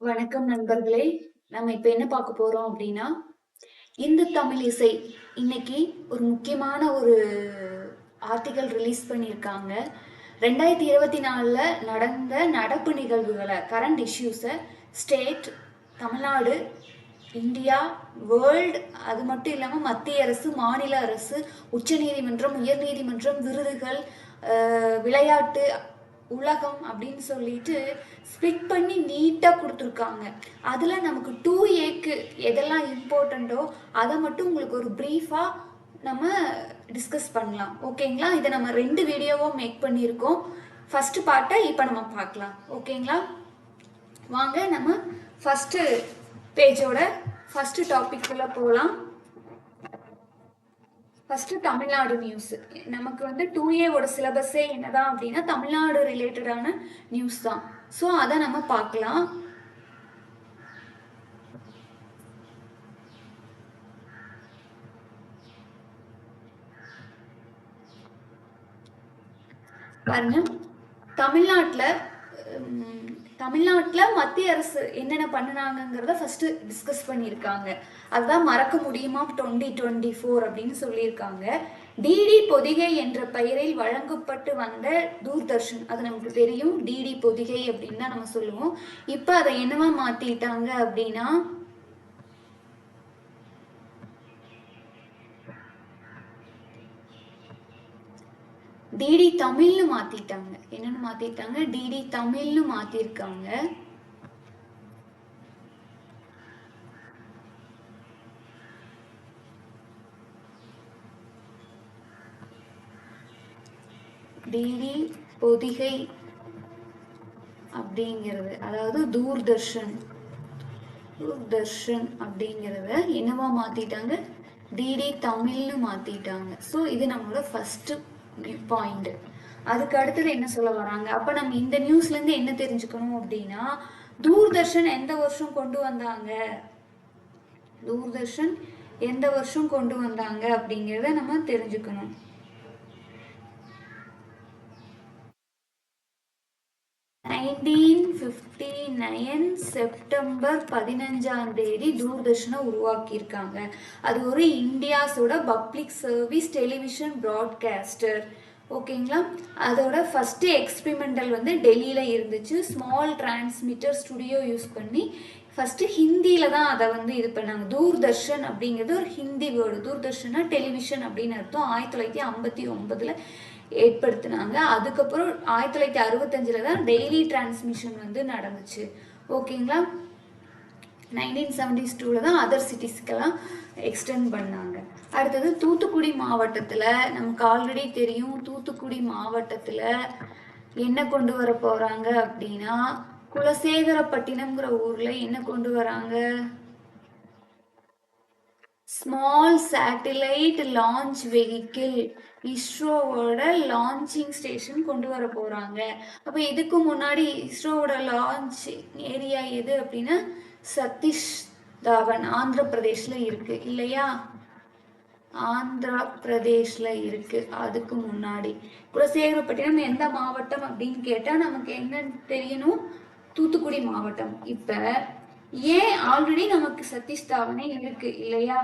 வணக்கம் நண்பர்களே. நம்ம இப்ப என்ன பார்க்க போறோம் அப்படின்னா, இந்து தமிழ் இசை இன்னைக்கு ஒரு முக்கியமான ஒரு ஆர்டிகல் ரிலீஸ் பண்ணியிருக்காங்க. 2024ல நடந்த நடப்பு நிகழ்வுகளை, கரண்ட் இஷ்யூஸை ஸ்டேட், தமிழ்நாடு, இந்தியா, வேர்ல்டு, அது மட்டும் இல்லாமல் மத்திய அரசு, மாநில அரசு, உச்சநீதிமன்றம், உயர்நீதிமன்றம், விருதுகள், விளையாட்டு, உலகம் அப்படின்னு சொல்லிட்டு ஸ்பிளிட் பண்ணி நீட்டாக கொடுத்துருக்காங்க. அதில் நமக்கு 2Aக்கு எதெல்லாம் இம்பார்ட்டண்ட்டோ அதை மட்டும் உங்களுக்கு ஒரு ப்ரீஃபாக நம்ம டிஸ்கஸ் பண்ணலாம். ஓகேங்களா? இதை நம்ம 2 வீடியோவும் மேக் பண்ணியிருக்கோம். ஃபஸ்ட்டு பார்ட்டை இப்போ நம்ம பார்க்கலாம். ஓகேங்களா? வாங்க நம்ம ஃபஸ்ட்டு பேஜோட ஃபஸ்ட்டு டாபிக்குள்ளே போகலாம். First Tamil Nadu news. நமக்கு வந்து 2Aவோட சிலபஸே என்னதான் அப்படின்னா தமிழ்நாடு ரிலேட்டடான நியூஸ் தான். ஸோ அதை நம்ம பார்க்கலாம். பாருங்க, தமிழ்நாட்டில் மத்திய அரசு என்னென்ன பண்ணினாங்கிறத ஃபஸ்ட்டு டிஸ்கஸ் பண்ணியிருக்காங்க. அதுதான் மறக்க முடியுமா 2024 அப்படின்னு சொல்லியிருக்காங்க. டிடி பொதிகை என்ற பெயரில் வழங்கப்பட்டு வந்த தூர்தர்ஷன், அது நமக்கு தெரியும். டிடி பொதிகை அப்படின்னு தான் நம்ம சொல்லுவோம். இப்போ அதை என்னவா மாற்றிட்டாங்க அப்படின்னா டிடி தமிழ்னு மாத்திட்டாங்க. என்னன்னு மாத்திட்டாங்க? டிடி தமிழ்னு மாத்திருக்காங்க. டிடி பொதிகை அப்படிங்கிறது, அதாவது தூர்தர்ஷன் அப்படிங்கிறத என்னவா மாத்திட்டாங்க? டிடி தமிழ்னு மாத்திட்டாங்க. ஸோ இது நம்மளோட ஃபர்ஸ்ட் பாயிண்ட். அதுக்கு அடுத்தது என்ன சொல்ல வராங்க? அப்ப நம்ம இந்த நியூஸ்ல இருந்து என்ன தெரிஞ்சுக்கணும் அப்படின்னா, தூர்தர்ஷன் எந்த வருஷம் கொண்டு வந்தாங்க, தூர்தர்ஷன் எந்த வருஷம் கொண்டு வந்தாங்க அப்படிங்கிறத நம்ம தெரிஞ்சுக்கணும். செப்டம்பர் 15 தூர்தர்ஷனை உருவாக்கியிருக்காங்க. அது ஒரு இந்தியாஸோட பப்ளிக் சர்வீஸ் டெலிவிஷன் ப்ராட்காஸ்டர். ஓகேங்களா? அதோட ஃபஸ்ட்டு எக்ஸ்பிரிமெண்டல் வந்து டெல்லியில் இருந்துச்சு. ஸ்மால் டிரான்ஸ்மிட்டர் ஸ்டுடியோ யூஸ் பண்ணி ஃபஸ்ட்டு ஹிந்தியில் தான் அதை வந்து இது பண்ணாங்க. தூர்தர்ஷன் அப்படிங்கிறது ஒரு ஹிந்தி வேர்டு. தூர்தர்ஷனா டெலிவிஷன் அப்படின்னு அர்த்தம். 1959 ஏற்படுத்தினாங்க. அதுக்கப்புறம் 1965 தான் டெய்லி டிரான்ஸ்மிஷன் வந்து நடந்துச்சு. ஓகேங்களா? 1972 தான் அதர் சிட்டிஸ்க்கெல்லாம் எக்ஸ்டெண்ட் பண்ணாங்க. அடுத்தது தூத்துக்குடி மாவட்டத்தில், நமக்கு ஆல்ரெடி தெரியும், தூத்துக்குடி மாவட்டத்தில் என்ன கொண்டு வர போகிறாங்க அப்படின்னா, குலசேகரப்பட்டினம்ங்கிற ஊரில் என்ன கொண்டு வராங்க? ஸ்மால் சேட்டிலைட் லான்ச் வெஹிக்கிள், இஸ்ரோவோட லான்ச்சிங் ஸ்டேஷன் கொண்டு வர போகிறாங்க. அப்போ இதுக்கு முன்னாடி இஸ்ரோவோட லான்ச் ஏரியா எது அப்படின்னா சதீஷ் தாவன், ஆந்திர பிரதேஷில் இருக்குது இல்லையா? ஆந்திரா பிரதேஷில் இருக்குது. அதுக்கு முன்னாடி குலசேகரப்பட்டினம் எந்த மாவட்டம் அப்படின்னு கேட்டால் நமக்கு என்னன்னு தெரியணும்? தூத்துக்குடி மாவட்டம். இப்போ ஏன் ஆல்ரெடி நமக்கு சதீஷ் தாவனே இருக்கு இல்லையா?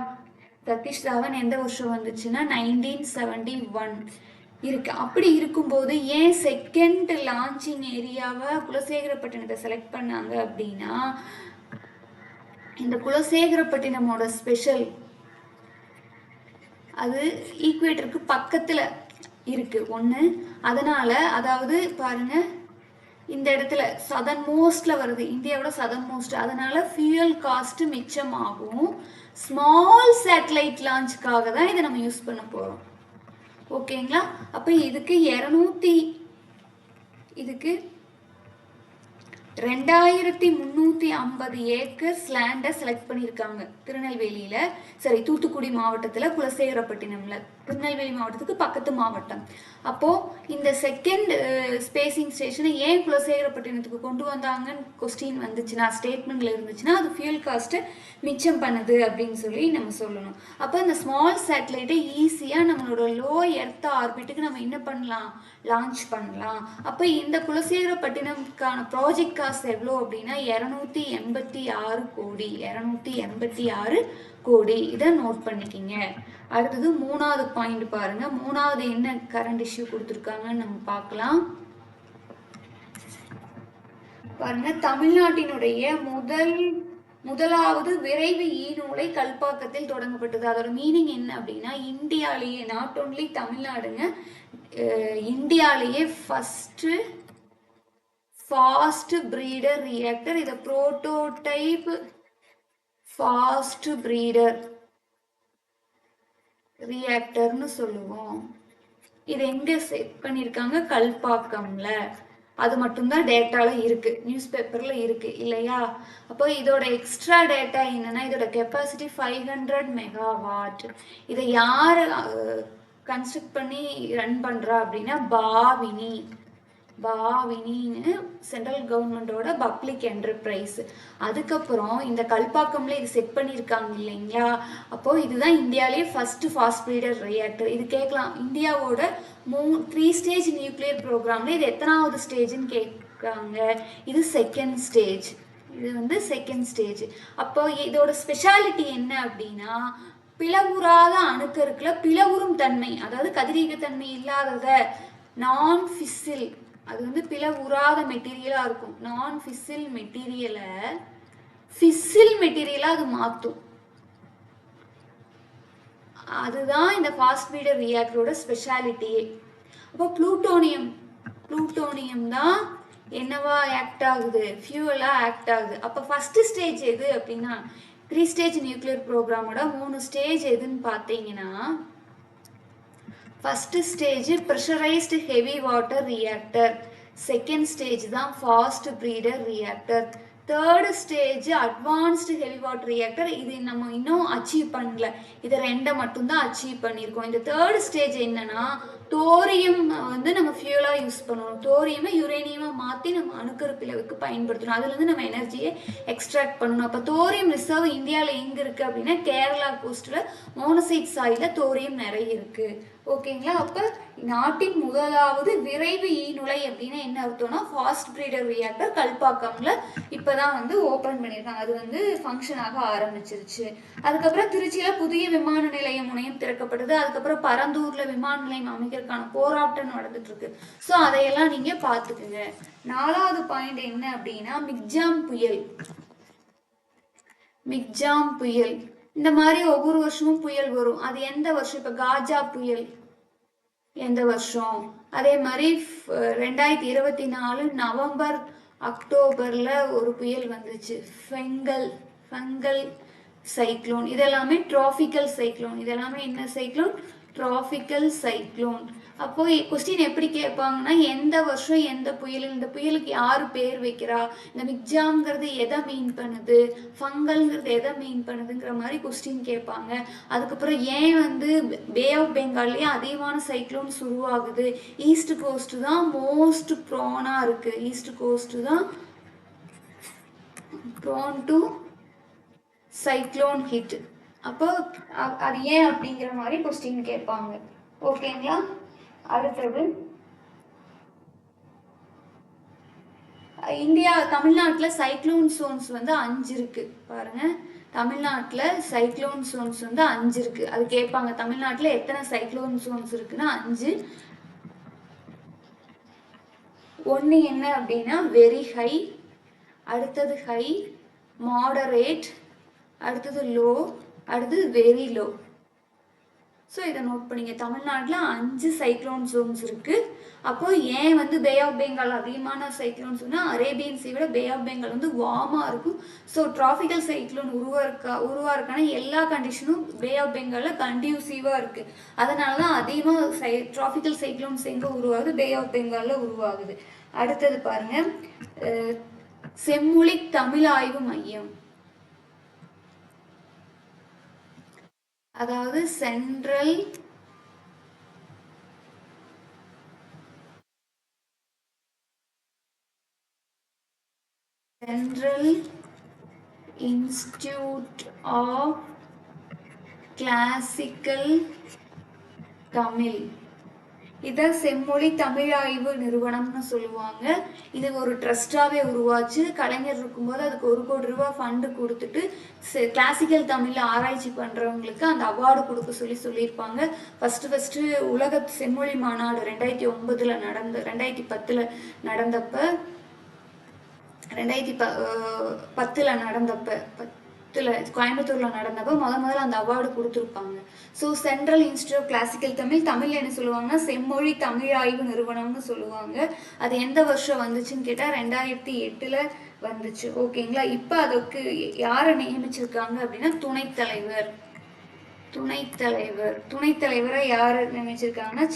சதீஷ் தாவன் எந்த வருஷம் வந்துச்சுன்னா 1971 இருக்கு. அப்படி இருக்கும்போது ஏன் செகண்ட் லான்ச்சிங் ஏரியாவை குலசேகரப்பட்டினத்தை செலக்ட் பண்ணாங்க அப்படின்னா, இந்த குலசேகரப்பட்டினமோட ஸ்பெஷல், அது ஈக்குவேட்டருக்கு பக்கத்தில் இருக்கு ஒன்று. அதனால, அதாவது பாருங்க, இந்த இடத்துல சதர்ன் மோஸ்ட்ல வருது, இந்தியாவோட சதர்ன் மோஸ்ட். அதனால ஃபியூயல் காஸ்ட் மிச்சமாகும். ஸ்மால் சேட்டலைட் லான்ச்சுக்காக தான் இதை நம்ம யூஸ் பண்ண போறோம். ஓகேங்களா? அப்ப இதுக்கு 2350 ஏக்கர்ஸ் லேண்டை செலக்ட் பண்ணியிருக்காங்க திருநெல்வேலியில, சரி தூத்துக்குடி மாவட்டத்தில் குலசேகரப்பட்டினம்ல. திருநெல்வேலி மாவட்டத்துக்கு பக்கத்து மாவட்டம். அப்போ இந்த செகண்ட் ஸ்பேசிங் ஸ்டேஷனை ஏன் குலசேகரப்பட்டினத்துக்கு கொண்டு வந்தாங்கன்னு கொஸ்டின் வந்துச்சுன்னா, ஸ்டேட்மெண்ட்ல இருந்துச்சுன்னா, அது ஃபியூல் காஸ்ட்டை மிச்சம் பண்ணுது அப்படின்னு சொல்லி நம்ம சொல்லணும். அப்போ இந்த ஸ்மால் சேட்டலைட்டை ஈஸியாக நம்மளோட லோ எர்த் ஆர்பிட்டுக்கு நம்ம என்ன பண்ணலாம், லான்ச் பண்ணலாம். அப்போ இந்த குலசேகரப்பட்டினம்க்கான ப்ராஜெக்ட் காஸ்ட் எவ்வளோ அப்படின்னா 286 கோடி. 286 கோடி. இதை நோட் பண்ணிக்கிங்க. அடுத்தது 3வது பாயிண்ட் பாருங்க. 3வது என்ன கரண்ட் இஷ்யூ கொடுத்துருக்காங்கன்னு நம்ம பார்க்கலாம். பாருங்க, தமிழ்நாட்டினுடைய முதலாவது விரைவு ஈநூலை கல்பாக்கத்தில் தொடங்கப்பட்டது. அதோட மீனிங் என்ன அப்படின்னா, இந்தியாலேயே, நாட் ஓன்லி தமிழ்நாடுங்க, இந்தியாலேயே ஃபாஸ்ட் பிரீடர் ரியாக்டர். இதை புரோட்டோடைப் ஃபாஸ்ட் பிரீடர் ரியாக்டர்னு சொல்லுவோம். இது எங்க செட் பண்ணிருக்காங்க, கல்பாக்கம்ல. அது மட்டும்தான் டேட்டால இருக்கு, நியூஸ் பேப்பர்ல இருக்கு இல்லையா. அப்போ இதோட எக்ஸ்ட்ரா டேட்டா என்னன்னா, இதோட கெப்பாசிட்டி 500 மெகாவாட். இதை யாரு கன்ஸ்ட்ரக்ட் பண்ணி ரன் பண்றா அப்படின்னா பாவினின்னு சென்ட்ரல் கவர்மெண்டோட பப்ளிக் என்டர்பிரைஸ். அதுக்கப்புறம் இந்த கல்பாக்கம்ல இது செட் பண்ணியிருக்காங்க இல்லைங்களா. அப்போ இதுதான் இந்தியாவிலேயே ஃபர்ஸ்ட் ஃபாஸ்ட் பிரீடர் ரியாக்டர். இது கேட்கலாம், இந்தியாவோட 3 ஸ்டேஜ் நியூக்ளியர் ப்ரோக்ராம்ல இது எத்தனாவது ஸ்டேஜ்னு கேட்குறாங்க. இது செகண்ட் ஸ்டேஜ். இது வந்து செகண்ட் ஸ்டேஜ். அப்போ இதோட ஸ்பெஷாலிட்டி என்ன அப்படின்னா, பிளவுறாத அணுக்கருக்குல பிளவுறும் தன்மை, அதாவது கதிரியக்கத்தன்மை இல்லாதத நான் ஃபிஸ்ஸில், அது வந்து பிளவுறாத மெட்டீரியலா இருக்கும். நான் ஃபிஸ்ஸில் மெட்டீரியலை ஃபிஸ்ஸில் மெட்டீரியலா அது மாற்றும். அதுதான் இந்த ஃபாஸ்ட் பிரீடர் ரியாக்டரோட ஸ்பெஷாலிட்டியே. அப்போ புளூட்டோனியம் தான் என்னவா ஆக்ட் ஆகுது, ஃபியூவலா ஆக்ட் ஆகுது. அப்போ ஃபர்ஸ்ட் ஸ்டேஜ் எது அப்படின்னா, 3 ஸ்டேஜ் நியூக்ளியர் ப்ரோக்ராமோட 3 ஸ்டேஜ் எதுன்னு பார்த்தீங்கன்னா, first stage pressurised heavy water reactor, second stage தான் fast breeder reactor, third stage advanced heavy water reactor. இது நம்ம இன்னும் அச்சீவ் பண்ணல, இதை 2 மட்டும்தான் அச்சீவ் பண்ணியிருக்கோம். இந்த தேர்ட் ஸ்டேஜ் என்னன்னா, தோரியம் வந்து நம்ம ஃபியூலாக யூஸ் பண்ணணும். தோரியமை யுரேனியமாக மாற்றி நம்ம அணுக்கரு பிளவுக்கு பயன்படுத்தணும். அதுலேருந்து நம்ம எனர்ஜியை எக்ஸ்ட்ராக்ட் பண்ணணும். அப்போ தோரியம் ரிசர்வ் இந்தியாவில் எங்கே இருக்குது அப்படின்னா, கேரளா கோஸ்ட்டில் மோனசைட் சாயில் தோரியம் நிறைய இருக்குது. ஓகேங்களா. அப்போ நாட்டின் முதலாவது விரைவு ஈநுலை அப்படின்னா என்ன அர்த்தம்னா, ஃபாஸ்ட் பிரீடர் ரியாக்டர் கல்பாக்கம்ல இப்போதான் வந்து ஓப்பன் பண்ணியிருக்காங்க. அது வந்து ஃபங்க்ஷன் ஆக ஆரம்பிச்சிருச்சு. அதுக்கப்புறம் திருச்சியில் புதிய விமான நிலைய முனையம் திறக்கப்பட்டது. அதுக்கப்புறம் பரந்தூர்ல விமான நிலையம் அமைக்கிறதுக்கான போராட்டம் நடந்துட்டு இருக்கு. ஸோ அதையெல்லாம் நீங்க பார்த்துக்குங்க. 4வது பாயிண்ட் என்ன அப்படின்னா, மிக்ஜாம் புயல். இந்த மாதிரி ஒவ்வொரு வருஷமும் புயல் வரும். அது எந்த வருஷம், இப்ப காஜா புயல் எந்த வருஷம், அதே மாதிரி 2024 நவம்பர் அக்டோபர்ல ஒரு புயல் வந்துச்சு, ஃபெங்கல் சைக்ளோன். இதெல்லாமே டிராபிக்கல் சைக்ளோன். இதெல்லாமே என்ன சைக்ளோன், டிராபிக்கல் சைக்ளோன். அப்போ கொஸ்டின் எப்படி கேட்பாங்கன்னா, எந்த வருஷம் எந்த புயல், இந்த புயலுக்கு யாரு பேர் வைக்கிறா, இந்த மிக்ஜாம்ங்கிறது எதை மீன் பண்ணுது, ஃபங்கல்ங்கிறது எதை மீன் பண்ணுதுங்கிற மாதிரி கொஸ்டின் கேட்பாங்க. அதுக்கப்புறம் ஏன் வந்து பே ஆஃப் பெங்கால்லேயே அதிகமான சைக்ளோன்ஸ் உருவாகுது, ஈஸ்ட் கோஸ்ட் தான் மோஸ்ட் ப்ரோனா இருக்கு, ஈஸ்ட் கோஸ்ட் தான் ப்ரோன் டு சைக்ளோன் ஹிட். அப்போ அது ஏன் அப்படிங்கிற மாதிரி கொஸ்டின் கேட்பாங்க. ஓகேங்களா. அடுத்தது தமிழ்நாட்டில் சைக்ளோன் சோன்ஸ் வந்து 5 இருக்கு. பாருங்க, தமிழ்நாட்டில் சைக்ளோன் சோன்ஸ் வந்து 5 இருக்கு. அது கேட்பாங்க, தமிழ்நாட்டில் எத்தனை சைக்ளோன் சோன்ஸ் இருக்குன்னா 5. 1 என்ன அப்படின்னா வெரி ஹை, அடுத்தது ஹை, மாடரேட், அடுத்தது லோ, அடுத்தது வெரி லோ. ஸோ இதை நோட் பண்ணிங்க. தமிழ்நாட்டில் 5 சைக்ளோன் ஜோன்ஸ் இருக்கு. அப்போ ஏன் வந்து பே ஆஃப் பெங்கால் அதிகமான சைக்ளோன்ஸ்னா, அரேபியன் சீ விட பே ஆஃப் பெங்கால் வந்து வார்மாக இருக்கும். ஸோ டிராபிக்கல் சைக்ளோன் உருவாருக்கான எல்லா கண்டிஷனும் பே ஆஃப் பெங்காலில் கண்டியூசிவாக இருக்கு. அதனால தான் அதிகமாக டிராபிக்கல் சைக்ளோன்ஸ் எங்கே உருவாகுது, பே ஆஃப் பெங்காலில் உருவாகுது. அடுத்தது பாருங்க, செம்மொழி தமிழ் ஆய்வு மையம், அதாவது central central institute of classical Tamil. இதான் செம்மொழி தமிழாய்வு நிறுவனம்னு சொல்லுவாங்க. இது ஒரு ட்ரஸ்டாவே உருவாச்சு. கலைஞர் இருக்கும்போது அதுக்கு 1 கோடி ரூபாய் ஃபண்டு கொடுத்துட்டு கிளாசிக்கல் தமிழ்ல ஆராய்ச்சி பண்றவங்களுக்கு அந்த அவார்டு கொடுக்க சொல்லியிருப்பாங்க. ஃபர்ஸ்ட் உலக செம்மொழி மாநாடு 2009 நடந்த 2010 நடந்தப்ப 2010 நடந்தப்ப கோயம்புத்தூர்ல நடந்தப்ப முதல்ல அந்த அவார்டு கொடுத்துருப்பாங்க. So central institute of classical Tamil என்ன சொல்லுவாங்கன்னா செம்மொழி தமிழாய்வு நிறுவனம்னு சொல்லுவாங்க. அது எந்த வருஷம் வந்துச்சுன்னு கேட்டா 2008 வந்துச்சு. ஓகேங்களா. இப்போ அதுக்கு யாரை நியமிச்சிருக்காங்க அப்படின்னா துணைத்தலைவரை யாரு நியமிச்சிருக்காங்கன்னா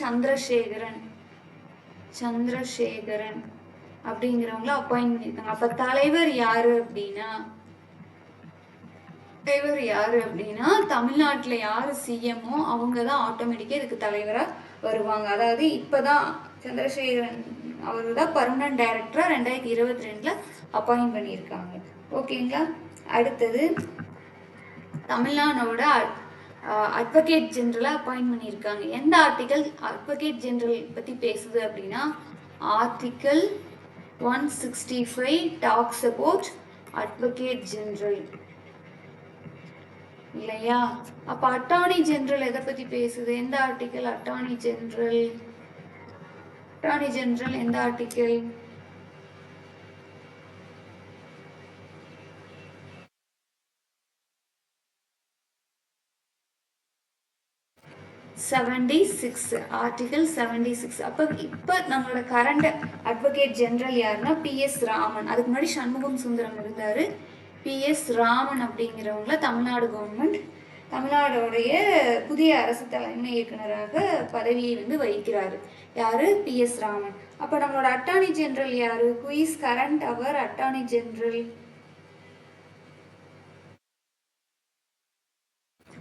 சந்திரசேகரன் அப்படிங்கிறவங்கள அப்பாயிண்ட் பண்ணிருக்காங்க. அப்ப தலைவர் யாரு அப்படின்னா தமிழ்நாட்டுல யாரு சிஎம்ஓ அவங்கதான் ஆட்டோமேட்டிக்கா இதுக்கு தலைவரா வருவாங்க. அதாவது இப்பதான் சந்திரசேகரன் அவர்தான் பர்மனன்ட் டைரக்டரா 2022 அப்பாயிண்ட் பண்ணியிருக்காங்க. ஓகேங்களா. அடுத்தது தமிழ்நாடோட அட்வொகேட் ஜெனரலா அப்பாயிண்ட் பண்ணியிருக்காங்க. எந்த ஆர்டிகல் அட்வொகேட் ஜெனரல் பத்தி பேசுது அப்படின்னா article 165 talks about advocate general இல்லையா. அப்ப அட்டார்னி ஜெனரல் எதை பத்தி பேசுது? எந்த ஆர்டிகல்? அட்டார்னி ஜெனரல் எந்த ஆர்டிகல்? 76 ஆர்டிகல் 76. அப்ப இப்ப நம்மளோட கரண்ட் அட்வொகேட் ஜெனரல் யாருன்னா PS ராமன். அதுக்கு முன்னாடி சண்முகம் சுந்தரம் இருந்தாரு. PS ராமன் அப்படிங்கிறவங்கள தமிழ்நாடுடைய புதிய அரசு தலைமை இயக்குநராக பதவியை வகிக்கிறாரு. யாரு? PS ராமன். அப்ப நம்மளோட அட்டார்னி ஜெனரல் யாரு? Who is current our attorney general?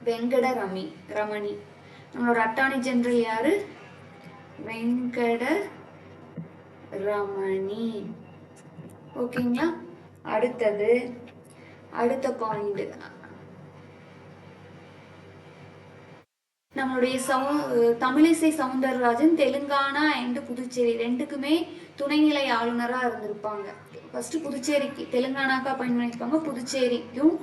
Venkata Ramani. நம்மளோட அட்டார்னி ஜெனரல் யாரு? வெங்கட ரமணி. ஓகேங்களா. அடுத்த பாயிண்ட் நம்மளுடைய தமிழிசை சவுந்தரராஜன் தெலுங்கானா அண்ட் புதுச்சேரி ரெண்டுக்குமே துணைநிலை ஆளுநரா இருந்திருப்பாங்க. ஃபர்ஸ்ட் புதுச்சேரிக்கு தெலுங்கானாக்கு அப்பாயிண்ட் பண்ணியிருப்பாங்க, புதுச்சேரிக்கும்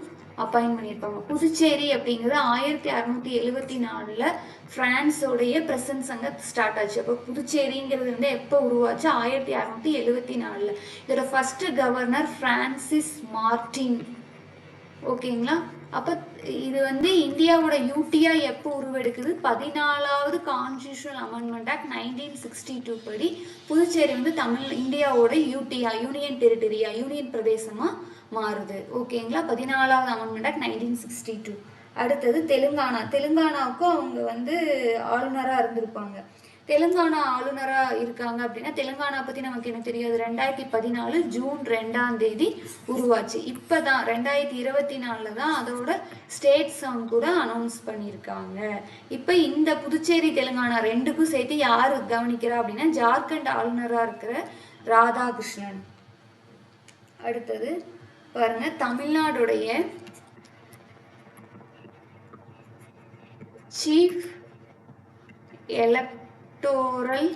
அப்பாயிண்ட் பண்ணியிருப்பாங்க. புதுச்சேரி அப்படிங்கிறது 1674 பிரான்ஸோடைய பிரசன்ஸ் அங்க ஸ்டார்ட் ஆச்சு. அப்போ புதுச்சேரிங்கிறது எப்போ உருவாச்சு? 1674. இதோட ஃபர்ஸ்ட் கவர்னர் பிரான்சிஸ் மார்டின். ஓகேங்களா. அப்ப இது இந்தியாவோட யூடியா எப்போ உருவெடுக்குது? 14வது கான்ஸ்டிடியூஷனல் அமெண்ட்மெண்ட் ஆக்ட் 1962 படி புதுச்சேரி இந்தியாவோட யூடியா யூனியன் டெரிட்டரியா யூனியன் பிரதேசமா மாறுது. ஓகேங்களா. 14வது அமெண்ட்மெண்ட் ஆக்ட் 1962. அடுத்தது தெலுங்கானாவுக்கும் அவங்க ஆளுநரா இருந்திருப்பாங்க. தெலுங்கானா ஆளுநரா இருக்காங்க அப்படின்னா தெலுங்கானா பத்தி நமக்கு என்ன தெரியாது? 2014 ஜூன் 2ஆம் தேதி உருவாச்சு. இப்பதான் 2024 தான் அதோட ஸ்டேட் சாங் கூட அனௌன்ஸ் பண்ணியிருக்காங்க. இப்ப இந்த புதுச்சேரி தெலுங்கானா ரெண்டுக்கும் சேர்த்து யாரு கவனிக்கிறா அப்படின்னா ஜார்க்கண்ட் ஆளுநரா இருக்கிற ராதாகிருஷ்ணன். அடுத்தது பாருங்க, தமிழ்நாடுடைய சீஃப் எலக்டோரல்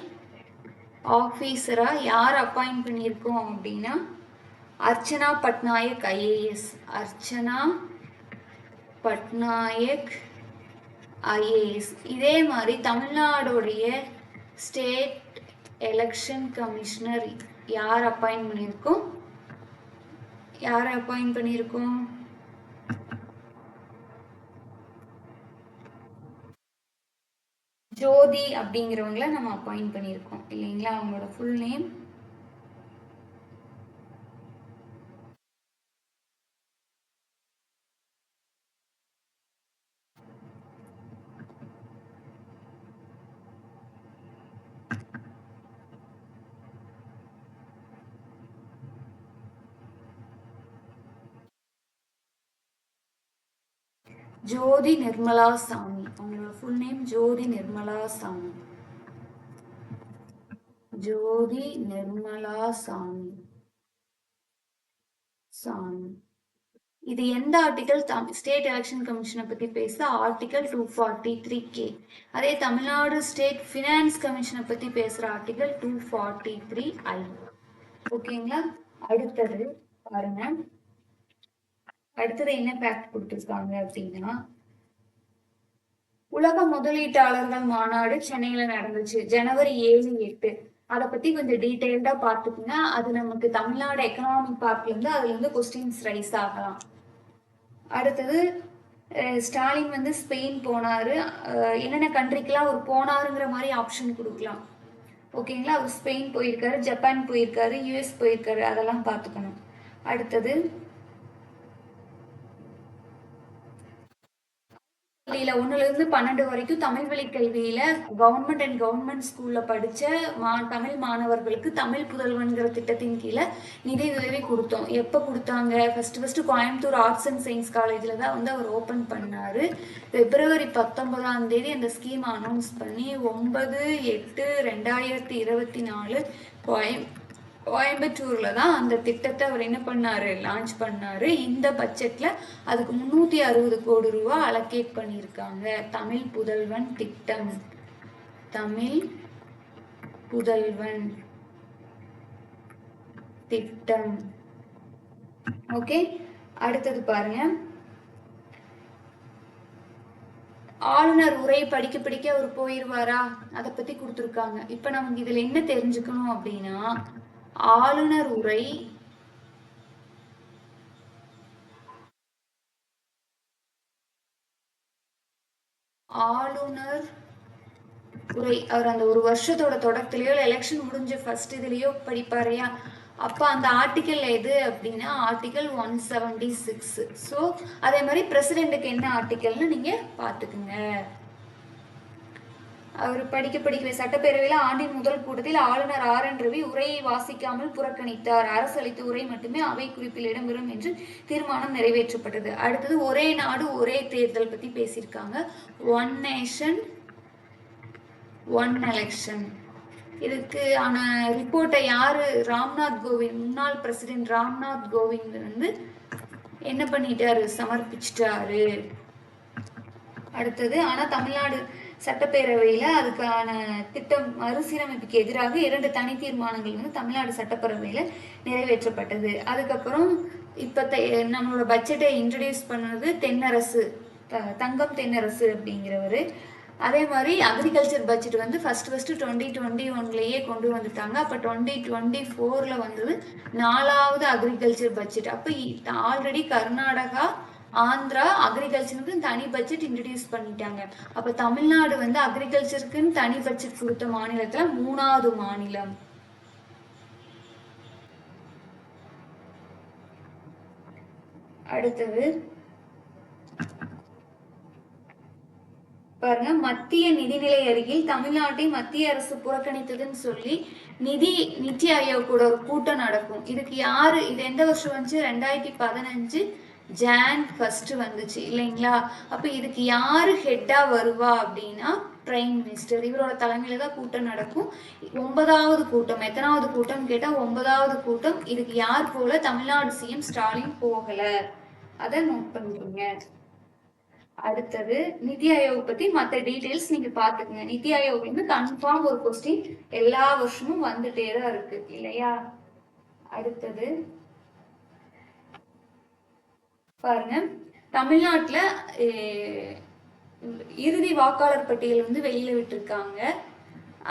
ஆஃபீஸரா யார் அப்பாயிண்ட் பண்ணியிருக்கோம் அப்படின்னா அர்ச்சனா பட்நாயக் IAS. அர்ச்சனா பட்நாயக் IAS. இதே மாதிரி தமிழ்நாடுடைய ஸ்டேட் எலெக்ஷன் கமிஷனர் யார் அப்பாயிண்ட் பண்ணியிருக்கோம்? ஜோதி அப்படிங்கிறவங்கள நம்ம அப்பாயிண்ட் பண்ணியிருக்கோம் இல்லைங்களா. அவங்களோட ஃபுல் நேம் ஜோதி நிர்மலா சாமி. அவங்களோட ஃபுல் நேம் ஜோதி நிர்மலா சாமி. இது எந்த ஆர்டிகல்? ஸ்டேட் எலெக்ஷன் கமிஷனை பத்தி பேச ஆர்டிகல் 243K. அதே தமிழ்நாடு ஸ்டேட் ஃபினான்ஸ் கமிஷனை பத்தி பேசுற ஆர்டிகல் 243I. ஓகேங்களா? அடுத்தது பாருங்க, அடுத்தது என்ன ஃபேக்ட் கொடுத்துருக்காங்க அப்படின்னா, உலக முதலீட்டாளர்கள் மாநாடு சென்னையில நடந்துச்சு ஜனவரி 7, 8. அதை பத்தி கொஞ்சம் டீட்டெயில்டா பார்த்துக்குங்க. அது நமக்கு தமிழ்நாடு எக்கனாமிக் பார்ட்ல இருந்து அதுல இருந்து கொஸ்டின்ஸ் ரைஸ் ஆகலாம். அடுத்தது ஸ்டாலின் வந்து ஸ்பெயின் போனாரு. என்னென்ன கண்ட்ரிக்கெல்லாம் அவர் போனாருங்கிற மாதிரி ஆப்ஷன் கொடுக்கலாம். ஓகேங்களா? அவர் ஸ்பெயின் போயிருக்காரு, ஜப்பான் போயிருக்காரு, யூஎஸ் போயிருக்காரு, அதெல்லாம் பார்த்துக்கணும். அடுத்தது பள்ளியில 1ல இருந்து 12 வரைக்கும் தமிழ் வழி கல்வியில கவர்மெண்ட் அண்ட் கவர்மெண்ட் ஸ்கூல்ல படிச்ச தமிழ் மாணவர்களுக்கு தமிழ் புதல்வன்கிற திட்டத்தின் கீழே நிதி உதவி கொடுத்தோம். எப்ப கொடுத்தாங்க? First Coimbatore arts and science காலேஜ்ல தான் வந்து அவர் ஓபன் பண்ணாரு. பிப்ரவரி 19ஆம் தேதி அந்த ஸ்கீம் அனௌன்ஸ் பண்ணி 9/8/2024 கோயம்புத்தூர்ல தான் அந்த திட்டத்தை அவர் என்ன பண்ணாரு? லான்ச் பண்ணாரு. இந்த பட்ஜெட்ல அதுக்கு 360 கோடி ரூபாய் அலோகேட் பண்ணியிருக்காங்க. தமிழ் புதல்வன் திட்டம், தமிழ் புதல்வன் திட்டம். ஓகே, அடுத்தது பாருங்க, ஆளுநர் உரை படிக்க அவர் போயிருவாரா? அதை பத்தி கொடுத்துருக்காங்க. இப்ப நமக்கு இதுல என்ன தெரிஞ்சுக்கணும் அப்படின்னா, ஆளுநர் உரை அவர் அந்த ஒரு வருஷத்தோட தொடக்கத்திலயோ எலெக்ஷன் முடிஞ்ச ஃபர்ஸ்ட் இதுலயோ படிப்பாரையா? அப்ப அந்த ஆர்டிகல் எது அப்படின்னா ஆர்டிகல் 176. ஸோ அதே மாதிரி பிரசிடென்ட்டுக்கு என்ன ஆர்டிகல்னு நீங்க பாத்துக்குங்க. அவர் படிக்க சட்டப்பேரவையில் ஆண்டின் முதல் கூட்டத்தில் ஆளுநர் RN ரவி உரையை வாசிக்காமல் புறக்கணித்தார். அரசு அளித்த உரை மட்டுமே அவை குறிப்பில் இடம்பெறும் என்று தீர்மானம் நிறைவேற்றப்பட்டது. அடுத்தது ஒரே நாடு ஒரே தேர்தல் பத்தி பேசியிருக்காங்க. One nation one election. இதுக்கு ஆன ரிப்போர்ட்டை யாரு? ராம்நாத் கோவிந்த், முன்னாள் பிரசிடென்ட் ராம்நாத் கோவிந்த் வந்து என்ன பண்ணிட்டாரு? சமர்ப்பிச்சிட்டாரு. அடுத்தது ஆனா தமிழ்நாடு சட்டப்பேரவையில அதுக்கான திட்டம் மறுசீரமைப்புக்கு எதிராக 2 தனி தீர்மானங்கள் வந்து தமிழ்நாடு சட்டப்பேரவையில நிறைவேற்றப்பட்டது. அதுக்கப்புறம் இப்ப நம்மளோட பட்ஜெட்டை இன்ட்ரடியூஸ் பண்ணது தென்னரசு, தங்கம் தென்னரசு அப்படிங்கிறவரு. அதே மாதிரி அக்ரிகல்ச்சர் பட்ஜெட் வந்து ஃபர்ஸ்ட் 2021லயே கொண்டு வந்துட்டாங்க. அப்ப 2024ல வந்தது 4வது அக்ரிகல்ச்சர் பட்ஜெட். அப்ப ஆல்ரெடி கர்நாடகா, ஆந்திரா அக்ரிகல்ச்சருக்கு தனி பட்ஜெட் இன்ட்ரடியூஸ் பண்ணிட்டாங்க. அப்ப தமிழ்நாடு வந்து அக்ரிகல்ச்சருக்குன்னு தனி பட்ஜெட் கொடுத்த மாநிலத்துல 3வது மாநிலம். அடுத்தது பாருங்க, மத்திய நிதிநிலை அறிக்கையில் தமிழ்நாட்டை மத்திய அரசு புறக்கணித்ததுன்னு சொல்லி நிதி ஆயோக்கோட ஒரு கூட்டம் நடக்கும். இதுக்கு யாரு? இது எந்த வருஷம் வந்துச்சு? 2015 ஜான் 1 வந்துச்சு இல்லைங்களா? அப்ப இதுக்கு யாரு ஹெட்டா வருவா அப்படின்னா பிரைம் மினிஸ்டர். இவரோட தலைமையில தான் கூட்டம் நடக்கும். 9வது கூட்டம். எத்தனாவது கூட்டம் கேட்டா 9வது கூட்டம். இதுக்கு யார் போல? தமிழ்நாடு CM ஸ்டாலின் போகல. அதை நோட் பண்ணிக்கோங்க. அடுத்தது நிதி ஆயோக் பத்தி மற்ற டீடைல்ஸ் நீங்க பாத்துக்கங்க. நிதி ஆயோக் வந்து கன்ஃபார்ம் ஒரு கொஸ்டின் எல்லா வருஷமும் வந்துட்டே தான் இருக்கு இல்லையா? அடுத்தது பாருங்க, தமிழ்நாட்டுல இறுதி வாக்காளர் பட்டியல் வந்து வெளியில விட்டுருக்காங்க.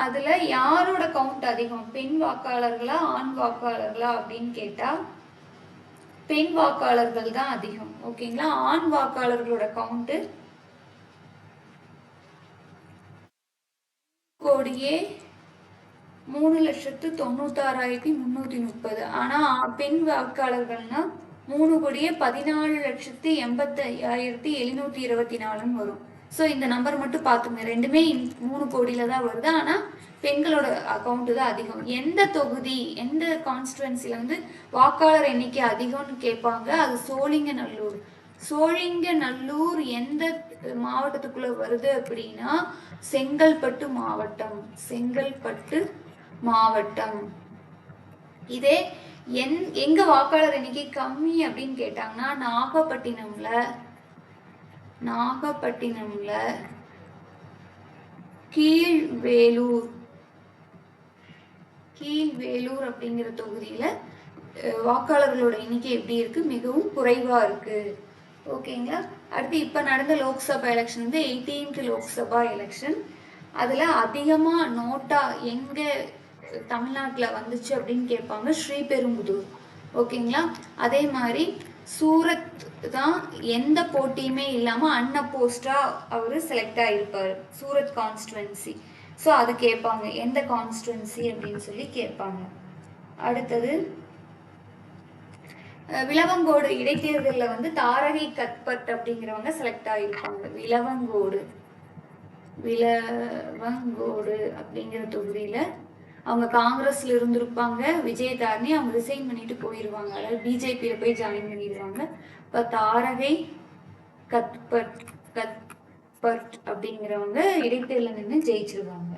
அதுல யாரோட கவுண்ட் அதிகம்? பெண் வாக்காளர்களா ஆண் வாக்காளர்களா அப்படின்னு கேட்டா பெண் வாக்காளர்கள் தான் அதிகம். ஓகேங்களா? ஆண் வாக்காளர்களோட கவுண்ட் 3,96,330. ஆனா பெண் வாக்காளர்கள்னா 3,14,85,724 வரும். ஸோ இந்த நம்பர் மட்டும் பார்த்துங்க. ரெண்டுமே 3 கோடியில தான் வருது. ஆனா பெண்களோட அக்கௌண்ட் தான் அதிகம். எந்த தொகுதி, எந்த கான்ஸ்டுவன்சில வந்து வாக்காளர் எண்ணிக்கை அதிகம்னு கேட்பாங்க. அது சோழிங்கநல்லூர். சோழிங்கநல்லூர் எந்த மாவட்டத்துக்குள்ள வருது அப்படின்னா செங்கல்பட்டு மாவட்டம். செங்கல்பட்டு மாவட்டம். இதே எங்க வாக்காளர் எண்ணிக்கை கம்மி அப்படின்னு கேட்டாங்கன்னா நாகப்பட்டினம்ல கீழ்வேலூர் அப்படிங்கிற தொகுதியில வாக்காளர்களோட எண்ணிக்கை எப்படி இருக்கு, மிகவும் குறைவா இருக்கு. ஓகேங்களா. அடுத்து இப்ப நடந்த லோக்சபா எலெக்ஷன் வந்து 18th லோக்சபா எலெக்ஷன். அதுல அதிகமா நோட்டா எங்க தமிழ்நாட்டுல வந்துச்சு அப்படின்னு கேட்பாங்க, ஸ்ரீபெரும்புதூர். ஓகேங்களா. அதே மாதிரி சூரத் தான் எந்த போட்டியுமே இல்லாம அன்அப்போஸ்டா அவரு செலக்ட் ஆகிருப்பாரு, சூரத் கான்ஸ்டுவன்சி. ஸோ அது கேட்பாங்க, எந்த கான்ஸ்டுவன்சி அப்படின்னு சொல்லி கேட்பாங்க. அடுத்தது விலவங்கோடு இடைத்தேர்தலில் வந்து தாரகை கத்பட் அப்படிங்கிறவங்க செலக்ட் ஆகிருப்பாங்க. விலவங்கோடு அப்படிங்கிற தொகுதியில அவங்க காங்கிரஸ்ல இருந்திருப்பாங்க. விஜயதாரணி அவங்க ரிசைன் பண்ணிட்டு போயிடுவாங்க, அதாவது பிஜேபியில போய் ஜாயின் பண்ணிடுவாங்க. இப்போ தாரகை கத்பட் அப்படிங்கிறவங்க இடைத்தேர்தல் நின்று ஜெயிச்சிருவாங்க.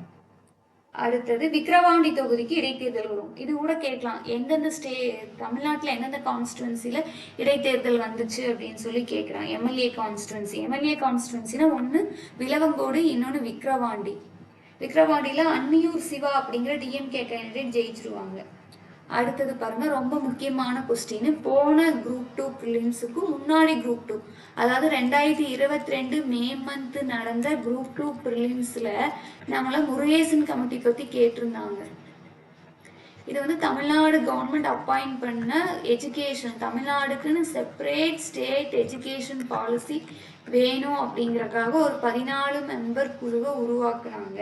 அடுத்தது விக்கிரவாண்டி தொகுதிக்கு இடைத்தேர்தல் வரும். இது கூட கேட்கலாம், எந்தெந்த தமிழ்நாட்டில் எந்தெந்த கான்ஸ்டுவன்சில இடைத்தேர்தல் வந்துச்சு அப்படின்னு சொல்லி கேட்குறான். எம்எல்ஏ கான்ஸ்டுவன்சினா ஒன்று விலவங்கோடு, இன்னொன்று விக்கிரவாண்டி. விக்கிரவாண்டியில அன்னியூர் சிவா அப்படிங்கிற டிஎம்கே கேண்டிடேட் ஜெயிச்சிருவாங்க. அடுத்தது பாருங்க, ரொம்ப முக்கியமான கொஸ்டின். போன குரூப் 2 ப்ரிலிம்ஸுக்கு முன்னாடி குரூப் 2, அதாவது 2022 மே மந்த் நடந்த குரூப் 2 ப்ரிலிம்ஸ்ல நம்மள முருகேசன் கமிட்டி பத்தி கேட்டிருந்தாங்க. இது வந்து தமிழ்நாடு கவர்மெண்ட் அப்பாயிண்ட் பண்ண எஜுகேஷன், தமிழ்நாடுக்குன்னு செப்பரேட் ஸ்டேட் எஜுகேஷன் பாலிசி வேணும் அப்படிங்கறதுக்காக ஒரு 14 மெம்பர் குழுவை உருவாக்குனாங்க.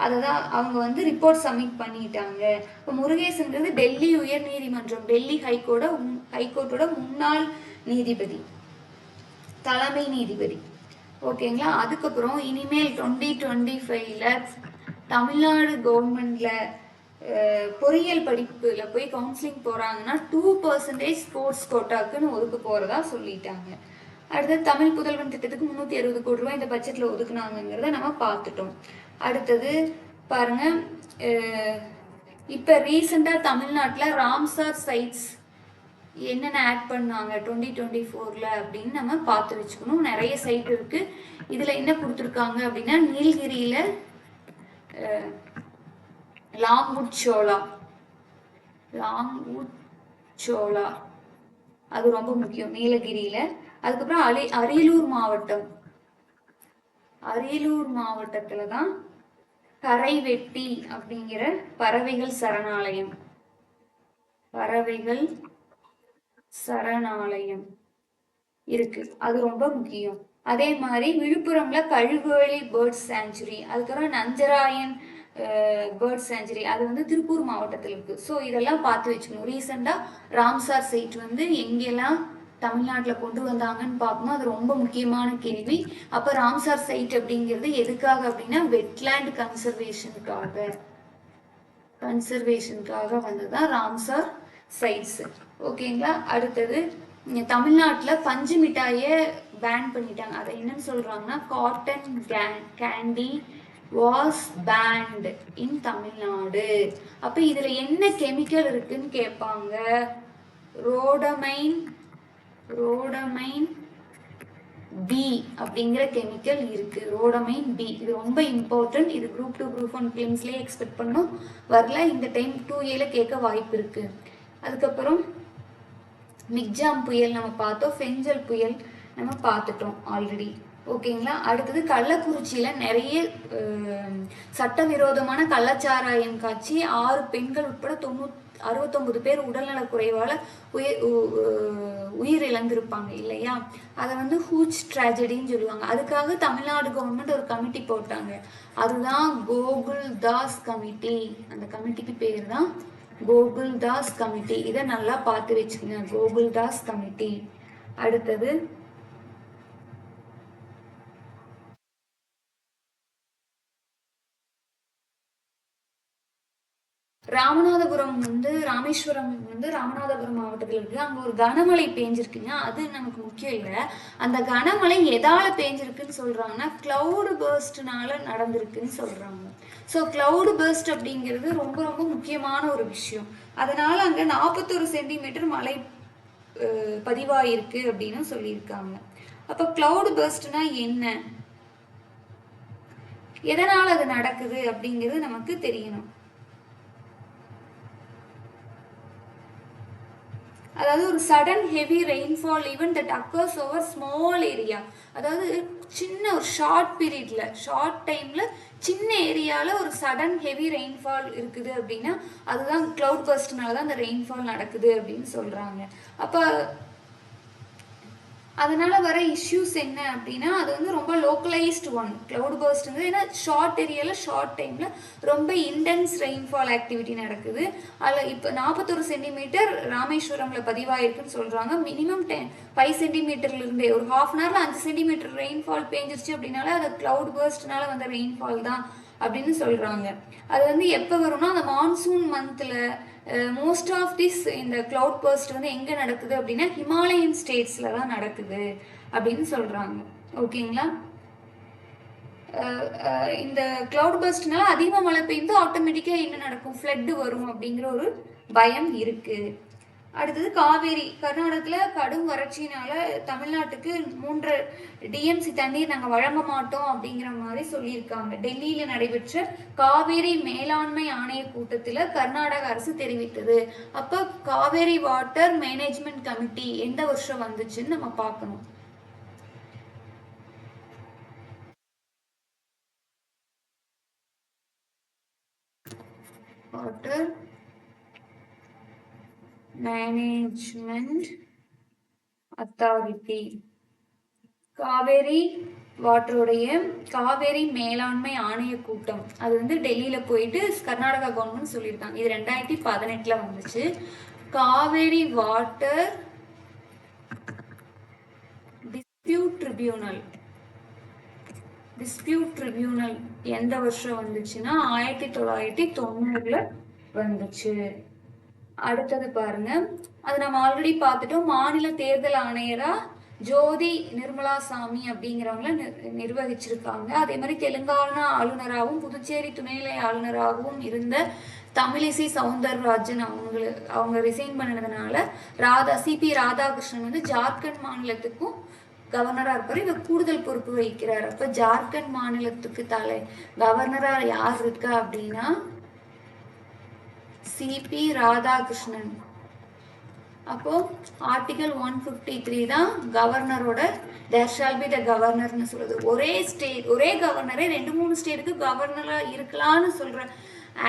அதை தான் அவங்க வந்து ரிப்போர்ட் சப்மிட் பண்ணிட்டாங்க. இப்போ முருகேசன்கிறது டெல்லி உயர் நீதிமன்றம், டெல்லி ஹைகோர்ட்டோட முன்னாள் நீதிபதி, தலைமை நீதிபதி. ஓகேங்களா. அதுக்கப்புறம் இனிமேல் 2025ல தமிழ்நாடு கவர்மெண்ட்ல பொறியியல் படிப்புல போய் கவுன்சிலிங் போறாங்கன்னா 2% ஸ்போர்ட்ஸ் கோட்டாக்குன்னு ஒதுக்க போறதா சொல்லிட்டாங்க. அடுத்தது தமிழ் புதல்வன் திட்டத்துக்கு 360 கோடி ரூபாய் இந்த பட்ஜெட்ல ஒதுக்குனாங்கிறத நம்ம பார்த்துட்டோம். அடுத்தது பாருங்க, இப்ப ரீசெண்டா தமிழ்நாட்டுல ராம்சார் சைட்ஸ் என்னென்ன ஆட் பண்ணாங்க 2024ல அப்படின்னு நம்ம பார்த்து வச்சுக்கணும். நிறைய சைட் இருக்கு. இதுல என்ன கொடுத்துருக்காங்க அப்படின்னா, நீலகிரியில லாங்வுட் சோலா அது ரொம்ப முக்கியம் நீலகிரியில. அதுக்கப்புறம் அரியலூர் மாவட்டத்துலதான் கரைவெட்டி அப்படிங்கிற பறவைகள் சரணாலயம் இருக்கு, அது ரொம்ப முக்கியம். அதே மாதிரி விழுப்புரம்ல கழுகுவழி பேர்ட் சாங்சுரி, அதுக்கப்புறம் நஞ்சராயன் பேர்ட் சாங்சுரி, அது வந்து திருப்பூர் மாவட்டத்தில் இருக்கு. ஸோ இதெல்லாம் பார்த்து வச்சுக்கணும். ரீசெண்டா ராம்சார் சைட் வந்து எங்கெல்லாம் தமிழ்நாட்டில் கொண்டு வந்தாங்கன்னு பார்க்கணும். அது ரொம்ப முக்கியமான கேள்வி. அப்போ ராம்சார் சைட் அப்படிங்கிறது எதுக்காக அப்படின்னா வெட்லேண்ட் கன்சர்வேஷனுக்காக வந்ததுதான் ராம்சார் சைட்ஸ். ஓகேங்களா. அடுத்தது தமிழ்நாட்டில் பஞ்சு மிட்டாயை பேன் பண்ணிட்டாங்க. அதை என்னன்னு சொல்றாங்கன்னா காட்டன் கேண்டி வாஸ் பேண்ட் இன் தமிழ்நாடு. அப்ப இதுல என்ன கெமிக்கல் இருக்குன்னு கேட்பாங்க. ரோடமைன் பி அப்படிங்கிற கெமிக்கல் இருக்கு, ரோடமைன் பி. இது ரொம்ப இம்பார்ட்டன்ட். இது குரூப் 2 குரூப் 1 பிலிம்ஸ்லயே எக்ஸ்பெக்ட் பண்ணும், வரல. இந்த டைம் 2Aல கேட்க வாய்ப்பு இருக்கு. அதுக்கப்புறம் மிக்ஜாம் புயல் நம்ம பார்த்தோம், ஃபெஞ்சல் புயல் நம்ம பார்த்துட்டோம் ஆல்ரெடி. ஓகேங்களா. அடுத்தது கள்ளக்குறிச்சியில நிறைய சட்டவிரோதமான கள்ளச்சாராயம் காட்சி 6 பெண்கள் உட்பட 69 பேர் உடல்நல குறைவால உயிர் இழந்திருப்பாங்க இல்லையா. அதை வந்து ஹூச் ட்ராஜடின்னு சொல்லுவாங்க. அதுக்காக தமிழ்நாடு கவர்மெண்ட் ஒரு கமிட்டி போட்டாங்க, அதுதான் கோகுல் தாஸ் கமிட்டி. அந்த கமிட்டிக்கு பேர் தான் கோகுல் தாஸ் கமிட்டி. இதை நல்லா பார்த்து வச்சுக்கோங்க, கோகுல் தாஸ் கமிட்டி. அடுத்தது ராமநாதபுரம் ராமேஸ்வரம் ராமநாதபுரம் மாவட்டத்தில் இருக்கு. அங்க ஒரு கனமழை பெஞ்சிருக்குங்க. அது நமக்கு முக்கியம் இல்லை. அந்த கனமழை எதால பெஞ்சிருக்குன்னு சொல்றாங்கன்னா கிளவுடு பர்ஸ்ட்னால நடந்திருக்குன்னு சொல்றாங்க. ஸோ கிளவுடு பர்ஸ்ட் அப்படிங்கிறது ரொம்ப ரொம்ப முக்கியமான ஒரு விஷயம். அதனால அங்க 41 சென்டிமீட்டர் மழை பதிவாயிருக்கு அப்படின்னு சொல்லியிருக்காங்க. அப்ப கிளவுடு பர்ஸ்ட்னா என்ன, எதனால அது நடக்குது அப்படிங்கிறது நமக்கு தெரியணும். அதாவது ஒரு sudden heavy rainfall even that occurs over small area. அதாவது சின்ன ஒரு ஷார்ட் டைம்ல சின்ன ஏரியால ஒரு சடன் ஹெவி ரெயின்ஃபால் இருக்குது அப்படின்னா அதுதான் கிளவுட் பர்ஸ்ட்னால தான் அந்த ரெயின்ஃபால் நடக்குது அப்படின்னு சொல்றாங்க. அப்ப அதனால வர இஷ்யூஸ் என்ன அப்படின்னா அது ரொம்ப லோக்கலைஸ்டு ஒன் கிளவுட் பர்ஸ்ட்ங்கிறது. ஏன்னா ஷார்ட் ஏரியாவில் ஷார்ட் டைமில் ரொம்ப இன்டென்ஸ் ரெயின்ஃபால் ஆக்டிவிட்டி நடக்குது. அதில் இப்போ 41 சென்டிமீட்டர் ராமேஸ்வரமில் பதிவாயிருக்குன்னு சொல்கிறாங்க. மினிமம் 5 சென்டிமீட்டர்லேருந்தே ஒரு ஹாஃப் அன் ஹவரில் 5 சென்டிமீட்டர் ரெயின்ஃபால் பேஞ்சிருச்சு அப்படின்னாலே அது கிளவுட் பர்ஸ்ட்னால வந்த ரெயின்ஃபால் தான் அப்படின்னு சொல்கிறாங்க. அது எப்போ வரும்னா அந்த மான்சூன் மந்தில் மோஸ்ட் ஆஃப் திஸ் இந்த கிளவுட் பர்ஸ்ட் எங்கே நடக்குது அப்படின்னா ஹிமாலயன் ஸ்டேட்ஸில் தான் நடக்குது அப்படின்னு சொல்கிறாங்க. ஓகேங்களா. இந்த கிளவுட் பர்ஸ்ட்னால அதிகமாக மழை பெய்ந்து ஆட்டோமேட்டிக்காக என்ன நடக்கும், ஃப்ளட்டு வரும் அப்படிங்கிற ஒரு பயம் இருக்குது. அடுத்தது காவேரி. கர்நாடகத்தில் கடும் வறட்சினால தமிழ்நாட்டுக்கு 3 டிஎம்சி தண்ணீர் நாங்கள் வழங்க மாட்டோம் அப்படிங்கிற மாதிரி சொல்லியிருக்காங்க. டெல்லியில் நடைபெற்ற காவேரி மேலாண்மை ஆணைய கூட்டத்தில் கர்நாடக அரசு தெரிவித்தது. அப்போ காவேரி வாட்டர் மேனேஜ்மெண்ட் கமிட்டி எந்த வருஷம் வந்துச்சுன்னு நம்ம பார்க்கணும். வாட்டர் மேனேஜ்மெண்ட் அத்தாரிட்டி, காவேரி வாட்டருடைய காவேரி மேலாண்மை ஆணைய கூட்டம். அது டெல்லியில போயிட்டு கர்நாடகா கவர்மெண்ட் சொல்லியிருக்காங்க. இது 2018 வந்துச்சு. காவேரி வாட்டர் டிஸ்பியூட் ட்ரிபியூனல் எந்த வருஷம் வந்துச்சுன்னா 1990 வந்துச்சு. அடுத்தது பாருங்க, அது நம்ம ஆல்ரெடி பார்த்துட்டோம். மாநில தேர்தல் ஆணையரா ஜோதி நிர்மலா சாமி அப்படிங்கிறவங்கள நிர்வகிச்சிருக்காங்க. அதே மாதிரி தெலுங்கானா ஆளுநராகவும் புதுச்சேரி துணைநிலை ஆளுநராகவும் இருந்த தமிழிசை சவுந்தரராஜன் அவங்க ரிசைன் பண்ணதுனால சிபி ராதாகிருஷ்ணன் ஜார்க்கண்ட் மாநிலத்துக்கும் கவர்னரா இருப்பாரு. இவர் கூடுதல் பொறுப்பு வகிக்கிறார். அப்ப ஜார்க்கண்ட் மாநிலத்துக்கு கவர்னரா யார் இருக்கா அப்படின்னா சிபி ராதாகிருஷ்ணன். அப்போ ஆர்டிகல் 153 தான் கவர்னரோட தேர் ஷால் பி த கவர்னர்னு சொல்லுது. ஒரே கவர்னரே 2-3 ஸ்டேட்டுக்கு கவர்னரா இருக்கலாம்னு சொல்ற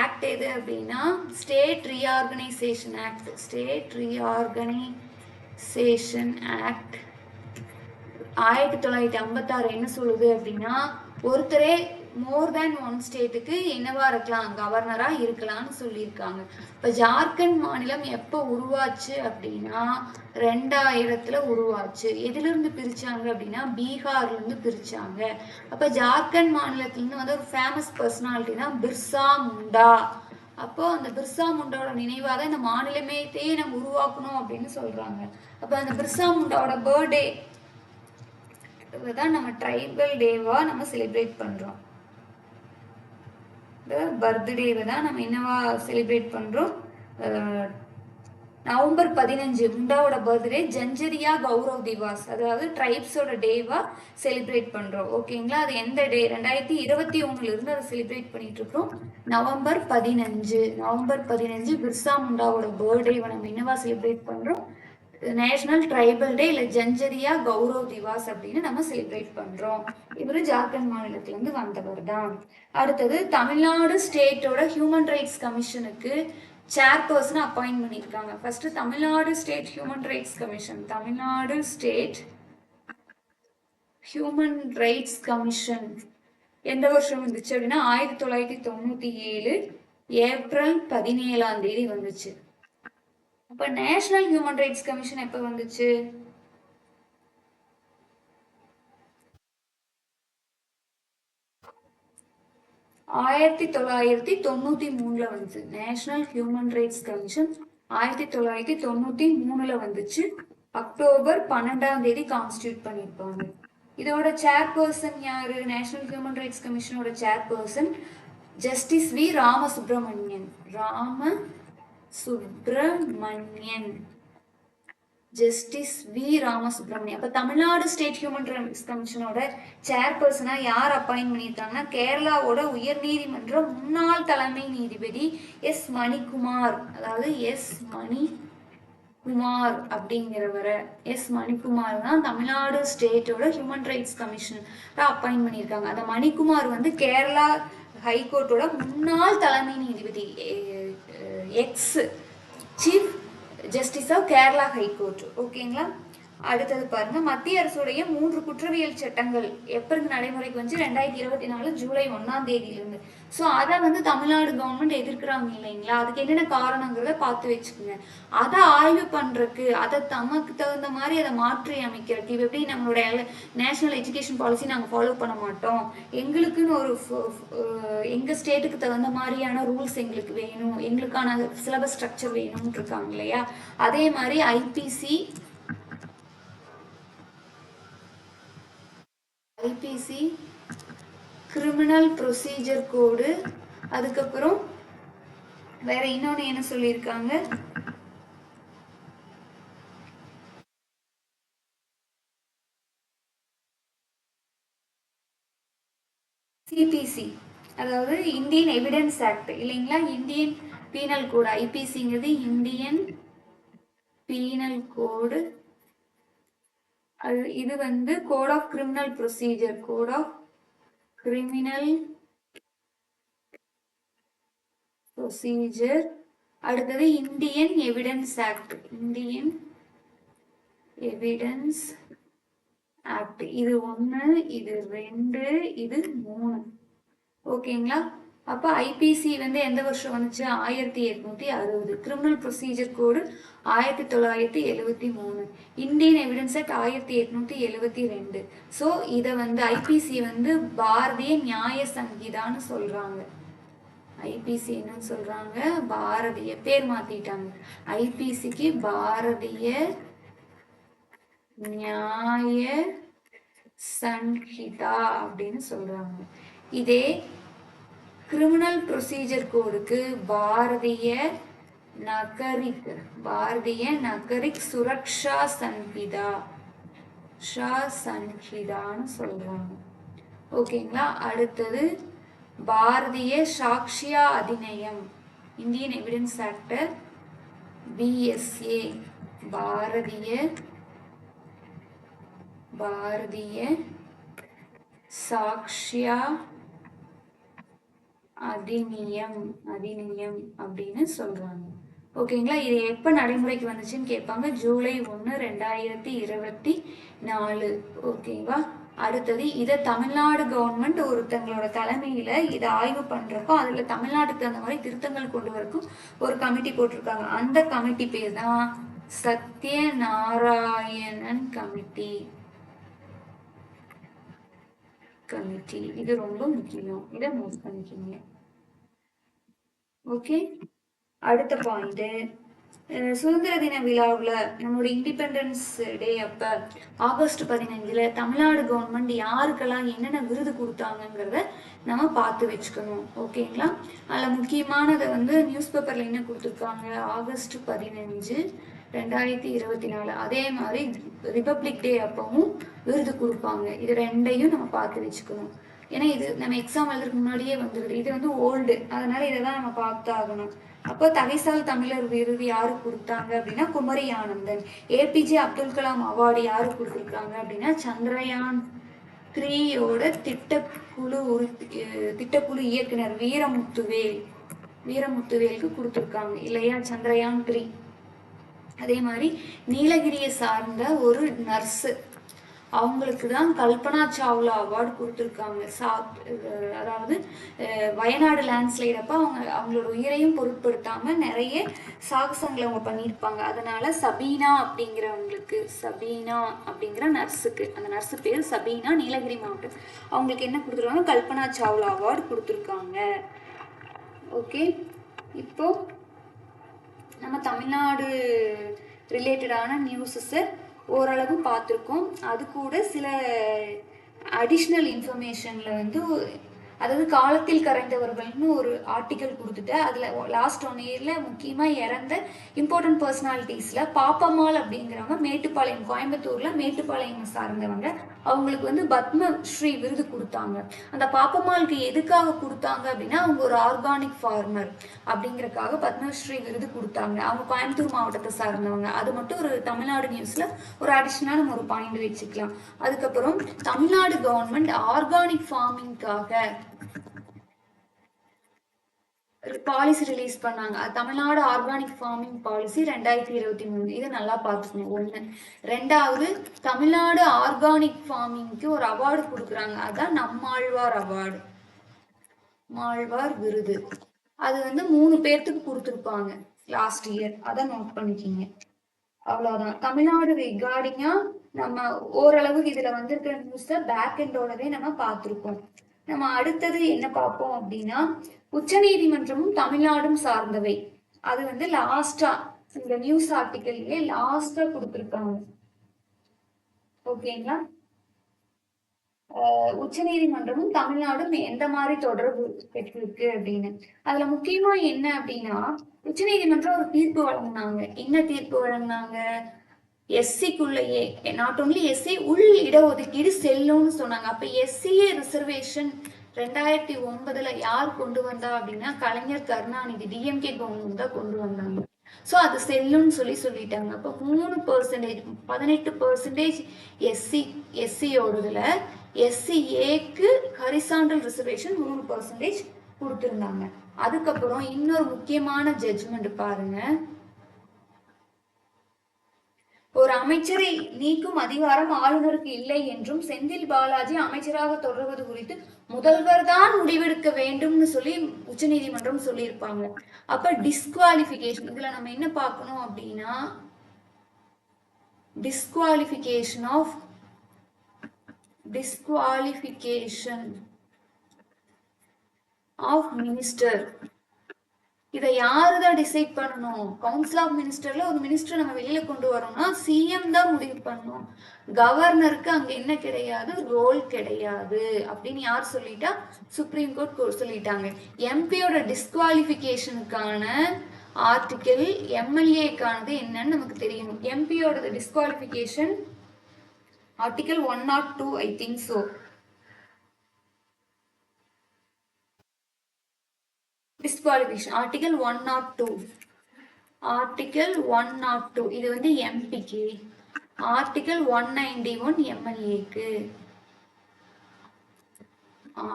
ஆக்ட் எது அப்படின்னா ஸ்டேட் ரீஆர்கனைசேஷன் ஆக்ட் 1956 என்ன சொல்லுது அப்படின்னா ஒருத்தரே மோர் தேன் 1 ஸ்டேட்டுக்கு என்னவா இருக்கலாம், கவர்னரா இருக்கலாம்னு சொல்லியிருக்காங்க. இப்ப ஜார்க்கண்ட் மாநிலம் எப்போ உருவாச்சு அப்படின்னா 2000 உருவாச்சு. எதுல இருந்து பிரிச்சாங்க அப்படின்னா பீகார்ல இருந்து பிரிச்சாங்க. அப்ப ஜார்க்கண்ட் மாநிலத்துல இருந்து ஒரு ஃபேமஸ் பர்சனாலிட்டி தான் பிர்சா முண்டா. அப்போ அந்த பிர்சா முண்டாவோட நினைவாக இந்த மாநிலமேத்தையே நம்ம உருவாக்கணும் அப்படின்னு சொல்றாங்க. அப்ப அந்த பிர்சா முண்டாவோட பர்த்டே தான் நம்ம ட்ரைபல் டேவா நம்ம செலிப்ரேட் பண்றோம். பர்த்டேவை தான் நம்ம என்னவா செலிப்ரேட் பண்றோம். நவம்பர் 15 முண்டாவோட பர்த்டே ஜஞ்சரியா கௌரவ் திவாஸ், அதாவது ட்ரைப்ஸோட டேவா செலிப்ரேட் பண்றோம். ஓகேங்களா. அது எந்த டே 2021 இருந்து அதை செலிப்ரேட் பண்ணிட்டு இருக்கோம். நவம்பர் 15 பிர்சா முண்டாவோட பர்த்டேவை நம்ம என்னவா செலிப்ரேட் பண்றோம், நேஷனல் ட்ரைபல் டே இல்ல ஜஞ்சரியா கௌரவ் திவாஸ் அப்படின்னு நம்ம செலிப்ரேட் பண்றோம். இவரு ஜார்க்கண்ட் மாநிலத்துல இருந்து வந்தவர் தான். அடுத்தது தமிழ்நாடு ஸ்டேட்டோட ஹியூமன் ரைட்ஸ் கமிஷனுக்கு சேர்பர்சன் அப்பாயிண்ட் பண்ணியிருக்காங்க. First Tamil Nadu state human rights commission எந்த வருஷம் வந்துச்சு அப்படின்னா 1997 ஏப்ரல் 17 வந்துச்சு. அப்ப நேஷனல் ஹியூமன் ரைட்ஸ் கமிஷன் எப்ப வந்துச்சு, 1993 வந்துச்சு. நேஷனல் ஹியூமன் ரைட்ஸ் கமிஷன் 1993 வந்துச்சு. அக்டோபர் 12 கான்ஸ்டியூட் பண்ணியிருப்பாங்க. இதோட சேர்பர்சன் யாரு? நேஷனல் ஹியூமன் ரைட்ஸ் கமிஷனோட chairperson justice V Ramasubramanian. Justice V Ramasubramanian. அப்ப தமிழ்நாடு ஸ்டேட் ஹியூமன் ரைட்ஸ் கமிஷனோட சேர்பர்சனா யார் அப்பாயிண்ட் பண்ணியிருக்காங்கன்னா கேரளாவோட உயர்நீதிமன்ற முன்னாள் தலைமை நீதிபதி எஸ் மணிக்குமார். அதாவது எஸ் மணிக்குமார் அப்படிங்கிறவரை, எஸ் மணிக்குமார் தான் தமிழ்நாடு ஸ்டேட்டோட ஹியூமன் ரைட்ஸ் கமிஷன் அப்பாயிண்ட் பண்ணியிருக்காங்க. அந்த மணிக்குமார் வந்து கேரளா ஹைகோர்ட்டோட முன்னாள் தலைமை நீதிபதி, ex chief justice of Kerala high court. ஓகேங்களா? அடுத்தது பாருங்க, மத்திய அரசுடைய 3 குற்றவியல் சட்டங்கள் எப்ப இருந்து நடைமுறைக்கு வந்து 2024 ஜூலை 1ஆம் தேதியிலிருந்து. ஸோ அதை வந்து தமிழ்நாடு கவர்மெண்ட் எதிர்க்கிறாங்க இல்லைங்களா? அதுக்கு என்னென்ன காரணங்கிறத பார்த்து வச்சுக்கோங்க. அதை ஆய்வு பண்றதுக்கு, அதை தமக்கு தகுந்த மாதிரி அதை மாற்றி அமைக்கிறதுக்கு, இப்போ எப்படி நம்மளுடைய நேஷனல் எஜுகேஷன் பாலிசி நாங்கள் ஃபாலோ பண்ண மாட்டோம், எங்களுக்குன்னு ஒரு எங்கள் ஸ்டேட்டுக்கு தகுந்த மாதிரியான ரூல்ஸ் எங்களுக்கு வேணும், எங்களுக்கான சிலபஸ் ஸ்ட்ரக்சர் வேணும்னு இருக்காங்க இல்லையா? அதே மாதிரி ஐபிசி கிரிமினல் ப்ரொசீஜர் கோடு, அதுக்கப்புறம் வேற இன்னொன்னு என்ன சொல்லியிருக்காங்க, சிபிசி, அதாவது இந்தியன் எவிடன்ஸ் ஆக்ட் இல்லைங்களா? Indian penal code. ஐபிசிங்கிறது இந்தியன் பீனல் கோடு. இது வந்து code of criminal procedure, code of criminal procedure. அடுத்தது Indian evidence act, Indian evidence act. இது 1, இது 2, இது 3. ஓகேங்களா? அப்போ ஐபிசி வந்து எந்த வருஷம் வந்துச்சு? 1860. கிரிமினல் ப்ரொசீஜர் கோடு 1973. Indian evidence act 1872. ஸோ இதை வந்து ஐபிசி வந்து பாரதிய நியாய சங்கீதான்னு சொல்றாங்க. ஐபிசி என்னன்னு சொல்றாங்க? பாரதிய, பேர் மாத்திட்டாங்க. ஐபிசிக்கு பாரதிய நியாய சங்கீதா அப்படின்னு சொல்றாங்க. இதே கிரிமினல் ப்ரொசீஜர் கோடுக்கு பாரதிய நகரிக் சுரக்ஷா சன்ஹிதான்னு சொல்றாங்க. ஓகேங்களா? அடுத்தது Bharatiya Sakshya Adhiniyam, Indian evidence act BSA, Bharatiya Sakshya Adhiniyam அப்படின்னு சொல்றாங்க. ஓகேங்களா? இது எப்ப நடைமுறைக்கு வந்துச்சுன்னு கேட்பாங்க. ஜூலை 1, 2024. ஓகேவா? அடுத்தது இதை தமிழ்நாடு கவர்மெண்ட் ஒருத்தங்களோட தலைமையில இதை ஆய்வு பண்றப்போ அதுல தமிழ்நாட்டுக்கு அந்த மாதிரி திருத்தங்கள் கொண்டு வரக்கும் ஒரு கமிட்டி போட்டிருக்காங்க. அந்த கமிட்டி பேர் தான் சத்யநாராயணன் கமிட்டி. இது ரொம்ப முக்கியம், இதை நோட் பண்ணிக்கோங்க. ஓகே, அடுத்த பாயிண்ட், சுதந்திர தின விழாவில் நம்மளோட இண்டிபெண்டன்ஸ் டே அப்ப ஆகஸ்ட் 15 தமிழ்நாடு கவர்மெண்ட் யாருக்கெல்லாம் என்னென்ன விருது கொடுத்தாங்கிறத நம்ம பார்த்து வச்சுக்கணும். ஓகேங்களா? அதில் முக்கியமானதை வந்து நியூஸ் பேப்பர்ல என்ன கொடுத்துருக்காங்க, ஆகஸ்ட் 15, 2024. அதே மாதிரி ரிபப்ளிக் டே அப்பவும் விருது கொடுப்பாங்க. இது ரெண்டையும் நம்ம பார்த்து வச்சுக்கணும். ஏன்னா இது நம்ம எக்ஸாம் எழுதுறதுக்கு முன்னாடியே வந்துடுது. இது வந்து ஓல்டு, அதனால இதை தான் நம்ம பார்த்து ஆகணும். அப்போ தகைசால் தமிழர் விருது யாரு கொடுத்தாங்க அப்படின்னா குமரி ஆனந்தன். ஏபிஜே அப்துல் கலாம் அவார்டு யாரு கொடுத்துருக்காங்க அப்படின்னா சந்திரயான் 3யோட திட்டக்குழு இயக்குனர் வீரமுத்துவேலுக்கு கொடுத்துருக்காங்க இல்லையா, சந்திரயான் 3. அதே மாதிரி நீலகிரியை சார்ந்த ஒரு நர்ஸு அவங்களுக்கு தான் கல்பனா சாவ்லா அவார்டு கொடுத்துருக்காங்க. அதாவது வயநாடு லேண்ட்ஸ்லைட் அப்போ அவங்களோட உயிரையும் பொருட்படுத்தாமல் நிறைய சாகசங்களை அவங்க பண்ணியிருப்பாங்க. அதனால சபீனா அப்படிங்கிறவங்களுக்கு, சபீனா அப்படிங்கிற நர்ஸுக்கு, அந்த நர்ஸு பேர் சபீனா, நீலகிரி மாவட்டம், அவங்களுக்கு என்ன கொடுத்துருக்காங்க, கல்பனா சாவ்லா அவார்டு கொடுத்துருக்காங்க. ஓகே, இப்போ நம்ம தமிழ்நாடு ரிலேட்டடான நியூஸஸை ஓரளவு பார்த்துருக்கோம். அது கூட சில அடிஷ்னல் இன்ஃபர்மேஷனில் வந்து, அதாவது காலத்தில் கரைந்தவர்கள்னு ஒரு ஆர்டிக்கல் கொடுத்துட்டு அதில் லாஸ்ட் 1 இயரில் முக்கியமாக இறந்த இம்பார்ட்டன்ட் பர்சனாலிட்டிஸில் பாப்பம்மாள் அப்படிங்கிறவங்க மேட்டுப்பாளையம், கோயம்புத்தூரில் மேட்டுப்பாளையம் சார்ந்தவங்க. அவங்களுக்கு வந்து பத்மஸ்ரீ விருது கொடுத்தாங்க. அந்த பாப்பம்மாளுக்கு எதுக்காக கொடுத்தாங்க அப்படின்னா, அவங்க ஒரு ஆர்கானிக் ஃபார்மர் அப்படிங்கிறதுக்காக பத்மஸ்ரீ விருது கொடுத்தாங்க. அவங்க கோயம்புத்தூர் மாவட்டத்தை சார்ந்தவங்க. அது மட்டும் ஒரு தமிழ்நாடு நியூஸில் ஒரு அடிஷ்னலாக நம்ம ஒரு பாயிண்ட் வச்சுக்கலாம். அதுக்கப்புறம் தமிழ்நாடு கவர்மெண்ட் ஆர்கானிக் ஃபார்மிங்காக பாலிசி ரிலீஸ் பண்ணாங்க. Tamil Nadu organic farming policy 2023. இது நல்லா பார்த்துக்கணும். 1. 2வது, தமிழ்நாடு ஆர்கானிக் ஃபார்மிங்க்கு ஒரு அவார்டு கொடுக்குறாங்க. அதான் நம்மாழ்வார் அவார்டு, மாழ்வார் விருது. அது வந்து 3 பேர்த்துக்கு கொடுத்துருப்பாங்க லாஸ்ட் இயர். அதை நோட் பண்ணிக்கிங்க. அவ்வளவுதான். தமிழ்நாடு ரிகார்டிங்கா நம்ம ஓரளவுக்கு இதுல வந்திருக்கிற நியூஸை பேக் எண்டோடவே நம்ம பார்த்துருக்கோம். நம்ம அடுத்தது என்ன பார்ப்போம் அப்படின்னா, உச்ச நீதிமன்றமும் தமிழ்நாடும் சார்ந்தவை. அது வந்து லாஸ்டா இந்த நியூஸ் ஆர்டிக்கல்லே லாஸ்டா கொடுத்துருக்காங்க. ஓகேங்களா? உச்ச நீதிமன்றமும் தமிழ்நாடும் எந்த மாதிரி தொடர்பு பெற்றிருக்கு அப்படின்னு. அதுல முக்கியமா என்ன அப்படின்னா, உச்ச நீதிமன்றம் ஒரு தீர்ப்பு வழங்கினாங்க. என்ன தீர்ப்பு வழங்கினாங்க? எஸ்சிக்குள்ளேயே, நாட் ஓன்லி எஸ்சி, உள் இடஒதுக்கீடு செல்லும்னு சொன்னாங்க. அப்ப எஸ்சிஏ ரிசர்வேஷன் 2009 யார் கொண்டு வந்தா அப்படின்னா, கலைஞர் கருணாநிதி, டிஎம்கே கவர்மெண்ட் தான் கொண்டு வந்தாங்க. ஸோ அது செல்லுன்னு சொல்லிட்டாங்க. அப்போ 3%, 18% எஸ்சியோடதுல எஸ்சிஏக்கு ஹரிசாண்டல் ரிசர்வேஷன் 3% கொடுத்துருந்தாங்க. அதுக்கப்புறம் இன்னொரு முக்கியமான ஜட்ஜ்மெண்ட் பாருங்க. ஒரு அமைச்சரை நீக்கும் அதிகாரம் ஆளுநருக்கு இல்லை என்றும், செந்தில் பாலாஜி அமைச்சராக தொடர்வது குறித்து முதல்வர் தான் முடிவெடுக்க வேண்டும்னு சொல்லி உச்ச நீதிமன்றம் சொல்லியிருப்பாங்க. அப்ப டிஸ்குவாலிஃபிகேஷன், இதுல நம்ம என்ன பார்க்கணும் அப்படின்னா, டிஸ்குவாலிஃபிகேஷன் ஆஃப் மினிஸ்டர். இதை யாருதான் டிசைட் பண்ணணும்? கவுன்சில் ஆஃப் மினிஸ்டர்ல ஒரு மினிஸ்டர் நம்ம வெளியில கொண்டு வரோம்னா சிஎம் தான் முடிவு பண்ணணும். கவர்னருக்கு அங்க என்ன கிடையாது, ரோல் கிடையாது அப்படின்னு யார் சொல்லிட்டா? சுப்ரீம் கோர்ட் சொல்லிட்டாங்க. எம்பியோட டிஸ்குவாலிஃபிகேஷனுக்கான ஆர்டிக்கல் எம்எல்ஏக்கானது என்னன்னு நமக்கு தெரியணும். எம்பியோட disqualification article 102, I think so. Disqualification article 102, article 102 இது வந்து எம்பிக்கு, ஆர்டிகல் 191 எம்எல்ஏக்கு,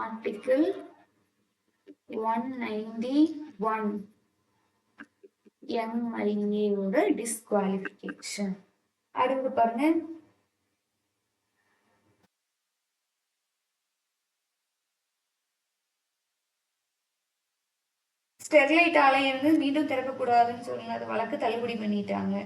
ஆர்டிகல் 191 எம்எல்ஏவோட டிஸ்குவாலிஃபிகேஷன். அடுத்து பாருங்க, ஸ்டெர்லைட் ஆலையை வந்து மீண்டும் திறக்கக்கூடாதுன்னு சொல்லி அது வழக்கு தள்ளுபடி பண்ணிட்டாங்க.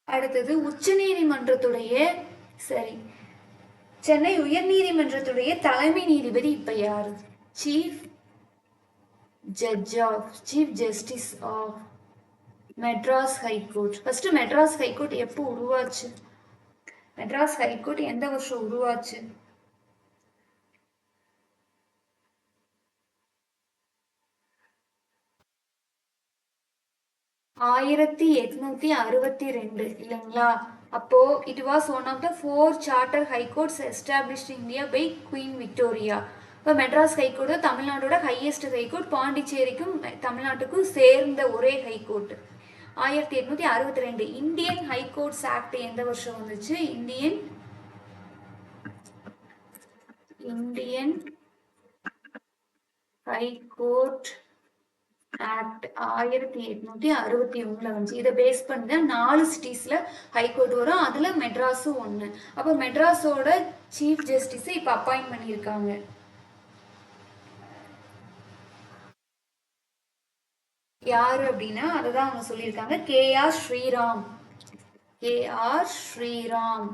அடுத்தது உச்ச நீதிமன்றத்துடைய சென்னை உயர் நீதிமன்றத்துடைய தலைமை நீதிபதி இப்ப யாரு? Chief justice of Madras high court. First Madras high court எப்போ உருவாச்சு? மெட்ராஸ் ஹைகோர்ட் எந்த வருஷம் உருவாச்சு? 1862 இல்லைங்களா? அப்போ it was one of the 4 charter high courts established in India by Queen Victoria. இப்போ மெட்ராஸ் ஹைகோர்ட் தமிழ்நாடோட ஹையஸ்ட் ஹைகோர்ட், பாண்டிச்சேரிக்கும் தமிழ்நாட்டுக்கும் சேர்ந்த ஒரே ஹைகோர்ட். 1862. இந்தியன் ஹைகோர்ட்ஸ் ஆக்ட் எந்த வருஷம் வந்துச்சு? இந்தியன் ஹைகோர்ட் ஆக்ட் 1861 வந்துச்சு. இதை பேஸ் பண்ணி 4 சிட்டிஸ்ல ஹைகோர்ட் வரும். அதுல மெட்ராஸும் ஒண்ணு. அப்ப மெட்ராஸோட சீஃப் ஜஸ்டிஸ் இப்ப அப்பாயிண்ட் பண்ணியிருக்காங்க. யாரு அப்படின்னா அதுதான் அவங்க சொல்லியிருக்காங்க, KR ஸ்ரீராம். KR ஸ்ரீராம்.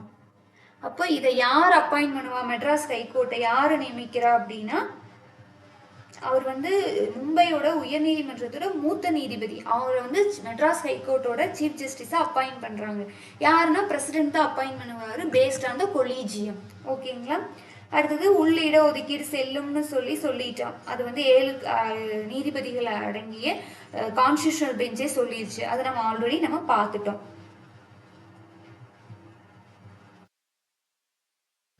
அப்போ இதை யார் அப்பாயிண்ட் பண்ணுவா? மெட்ராஸ் ஹைகோர்ட்டை யாரு நியமிக்கிறா அப்படின்னா, அவர் வந்து மும்பையோட உயர்நீதிமன்றத்தோட மூத்த நீதிபதி. அவர் வந்து மெட்ராஸ் ஹைகோர்ட்டோட சீஃப் ஜஸ்டிஸா அப்பாயிண்ட் பண்றாங்க. யாருன்னா பிரசிடென்ட் தான் அப்பாயிண்ட் பண்ணுவாரு, பேஸ்ட் ஆன் த கொலீஜியம். ஓகேங்களா? அடுத்தது உள்ளிட ஒதுக்கீடு செல்லும்னு சொல்லிட்டோம். அது வந்து 7 நீதிபதிகள் அடங்கிய கான்ஸ்டிடியூஷனல் பெஞ்சே சொல்லிடுச்சு. அதை நம்ம ஆல்ரெடி பார்த்துட்டோம்.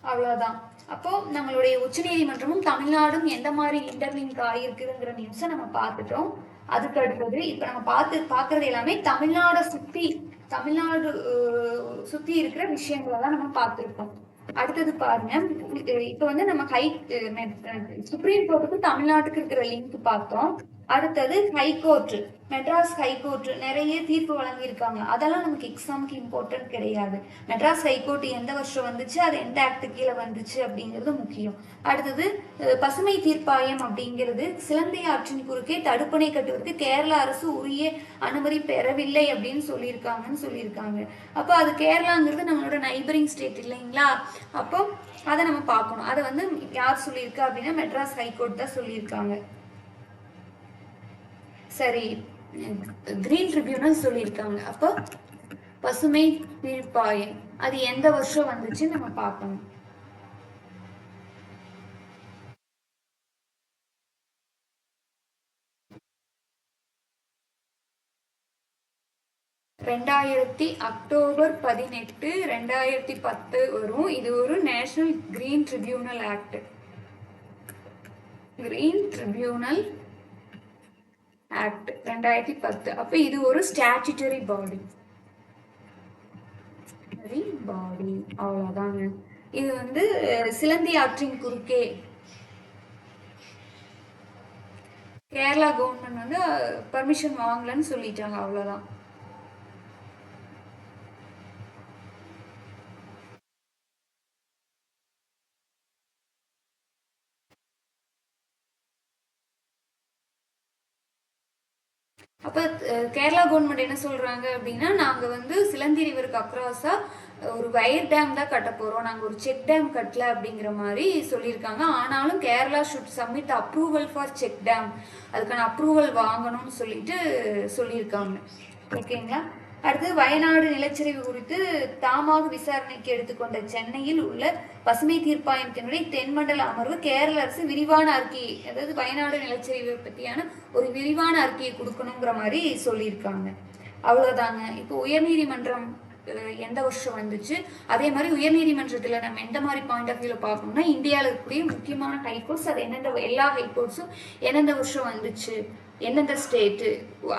அவ்வளவுதான். அப்போ நம்மளுடைய உச்ச நீதிமன்றமும் தமிழ்நாடும் எந்த மாதிரி இன்டர்லிங்க் ஆகிருக்குதுங்கிற நியூஸை நம்ம பார்த்துட்டோம். அதுக்கு அடுத்தது இப்ப நம்ம பாக்குறது எல்லாமே தமிழ்நாடு சுத்தி இருக்கிற விஷயங்களை தான் நம்ம பார்த்திருக்கோம். அடுத்தது பாருங்க, இப்ப வந்து நம்ம சுப்ரீம் கோர்ட்டுக்கு தமிழ்நாட்டுக்கு இருக்கிற லிங்க் பார்த்தோம். அடுத்தது ஹைகோர்ட், மெட்ராஸ் ஹைகோர்ட் நிறைய தீர்ப்பு வழங்கியிருக்காங்க. அதெல்லாம் நமக்கு எக்ஸாமுக்கு இம்பார்ட்டன்ட் கிடையாது. மெட்ராஸ் ஹைகோர்ட் எந்த வருஷம் வந்துச்சு, அது எந்த ஆக்ட் கீழே வந்துச்சு அப்படிங்கிறது முக்கியம். அடுத்தது பசுமை தீர்ப்பாயம் அப்படிங்கிறது சிலந்தி ஆற்றின் குறுக்கே தடுப்பணை கட்டுவதற்கு கேரளா அரசு உரிய அனுமதி பெறவில்லை அப்படின்னு சொல்லியிருக்காங்க. அப்போ அது கேரளாங்கிறது நம்மளோட நைபரிங் ஸ்டேட் இல்லைங்களா? அப்போ அதை நம்ம பார்க்கணும். அதை வந்து யார் சொல்லியிருக்கா அப்படின்னா மெட்ராஸ் ஹைகோர்ட் தான் சொல்லியிருக்காங்க. சரி, கிரீன் ட்ரிபியூனல் சொல்லியிருக்காங்க. அப்போ பசுமை தீர்ப்பாயம் அது எந்த வருஷம் வந்துச்சு நம்ம பார்க்கணும். அக்டோபர் 18, 2010 வரும். இது ஒரு national green tribunal act. Green tribunal act 2010. அப்ப இது ஒரு ஸ்டாச்சுட்டரி பாடி. அவ்வளவுதாங்க. இது வந்து சிலந்தி ஆற்றின் குறுக்கே கேரளா கவர்மெண்ட் வந்து பர்மிஷன் வாங்கலன்னு சொல்லிட்டாங்க. அவ்வளவுதான். அப்போ கேரளா கவர்மெண்ட் என்ன சொல்றாங்க அப்படின்னா, நாங்க வந்து சிலந்தி ரிவருக்கு அக்ராஸா ஒரு வயர் டேம் தான் கட்ட போறோம், நாங்க ஒரு செக் டேம் கட்டல அப்படிங்கிற மாதிரி சொல்லியிருக்காங்க. ஆனாலும் Kerala should submit approval for check dam, அதுக்கான அப்ரூவல் வாங்கணும்னு சொல்லியிருக்காங்க. ஓகேங்களா? அடுத்து வயநாடு நிலச்சரிவு குறித்து தாமாக விசாரணைக்கு எடுத்துக்கொண்ட சென்னையில் உள்ள பசுமை தீர்ப்பாயத்தினுடைய தென்மண்டல அமர்வு கேரள அரசு விரிவான அறிக்கையை, அதாவது வயநாடு நிலச்சரிவை பற்றியான ஒரு விரிவான அறிக்கையை கொடுக்கணுங்கிற மாதிரி சொல்லியிருக்காங்க. அவ்வளவுதாங்க. இப்போ உயர்நீதிமன்றம் எந்த வருஷம் வந்துச்சு, அதே மாதிரி உயர்நீதிமன்றத்தில் நம்ம எந்த மாதிரி பாயிண்ட் ஆஃப் வியூல பார்க்கணும்னா, இந்தியாவில் இருக்கக்கூடிய முக்கியமான ஹைகோர்ட்ஸ் அது எல்லா ஹைகோர்ட்ஸும் எந்தெந்த வருஷம் வந்துச்சு, எந்தெந்த ஸ்டேட்டு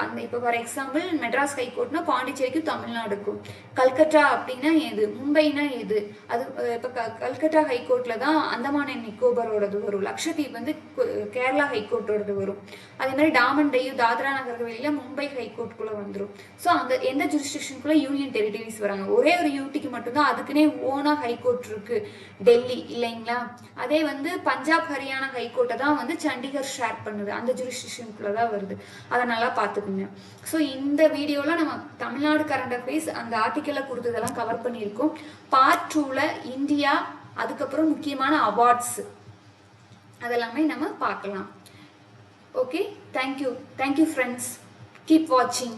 அந்த. இப்போ ஃபார் எக்ஸாம்பிள் மெட்ராஸ் ஹைகோர்ட்னா பாண்டிச்சேரிக்கும் தமிழ்நாடுக்கும், கல்கட்டா அப்படின்னா எது, மும்பைனா எது, அது இப்போ கல்கட்டா ஹைகோர்ட்ல தான் அந்தமான் அண்ட் நிக்கோபரோடது வரும், லக்ஷதீப் வந்து கேரளா ஹைகோர்ட்டோடது வரும். அதே மாதிரி டாமன் டையூ தாத்ரா நகர் ஹவேலியில மும்பை ஹைகோர்ட்டுக்குள்ள வந்துடும். ஸோ அந்த எந்த ஜூரிஸ்டிக்ஷனுக்குள்ள யூனியன் டெரிட்டரிஸ் வராங்க, ஒரே ஒரு யூடிக்கு மட்டும்தான் அதுக்குன்னே ஓனா ஹைகோர்ட் இருக்கு, டெல்லி இல்லைங்களா? அதே வந்து பஞ்சாப் ஹரியானா ஹைகோர்ட்டை தான் வந்து சண்டிகர் ஷேர் பண்ணுது, அந்த ஜூரிஸ்டிக்ஷனுக்குள்ள தான் வருது. அதை நல்லா பார்த்துக்குங்க. ஸோ இந்த வீடியோவில் நம்ம தமிழ்நாடு கரண்ட் அஃபேர்ஸ் அந்த ஆர்டிக்கலில் கொடுத்ததெல்லாம் கவர் பண்ணியிருக்கோம். பார்ட் 2ல இந்தியா, அதுக்கப்புறம் முக்கியமான அவார்ட்ஸ் அதெல்லாமே நம்ம பார்க்கலாம். ஓகே, தேங்க்யூ ஃப்ரெண்ட்ஸ், கீப் வாட்சிங்.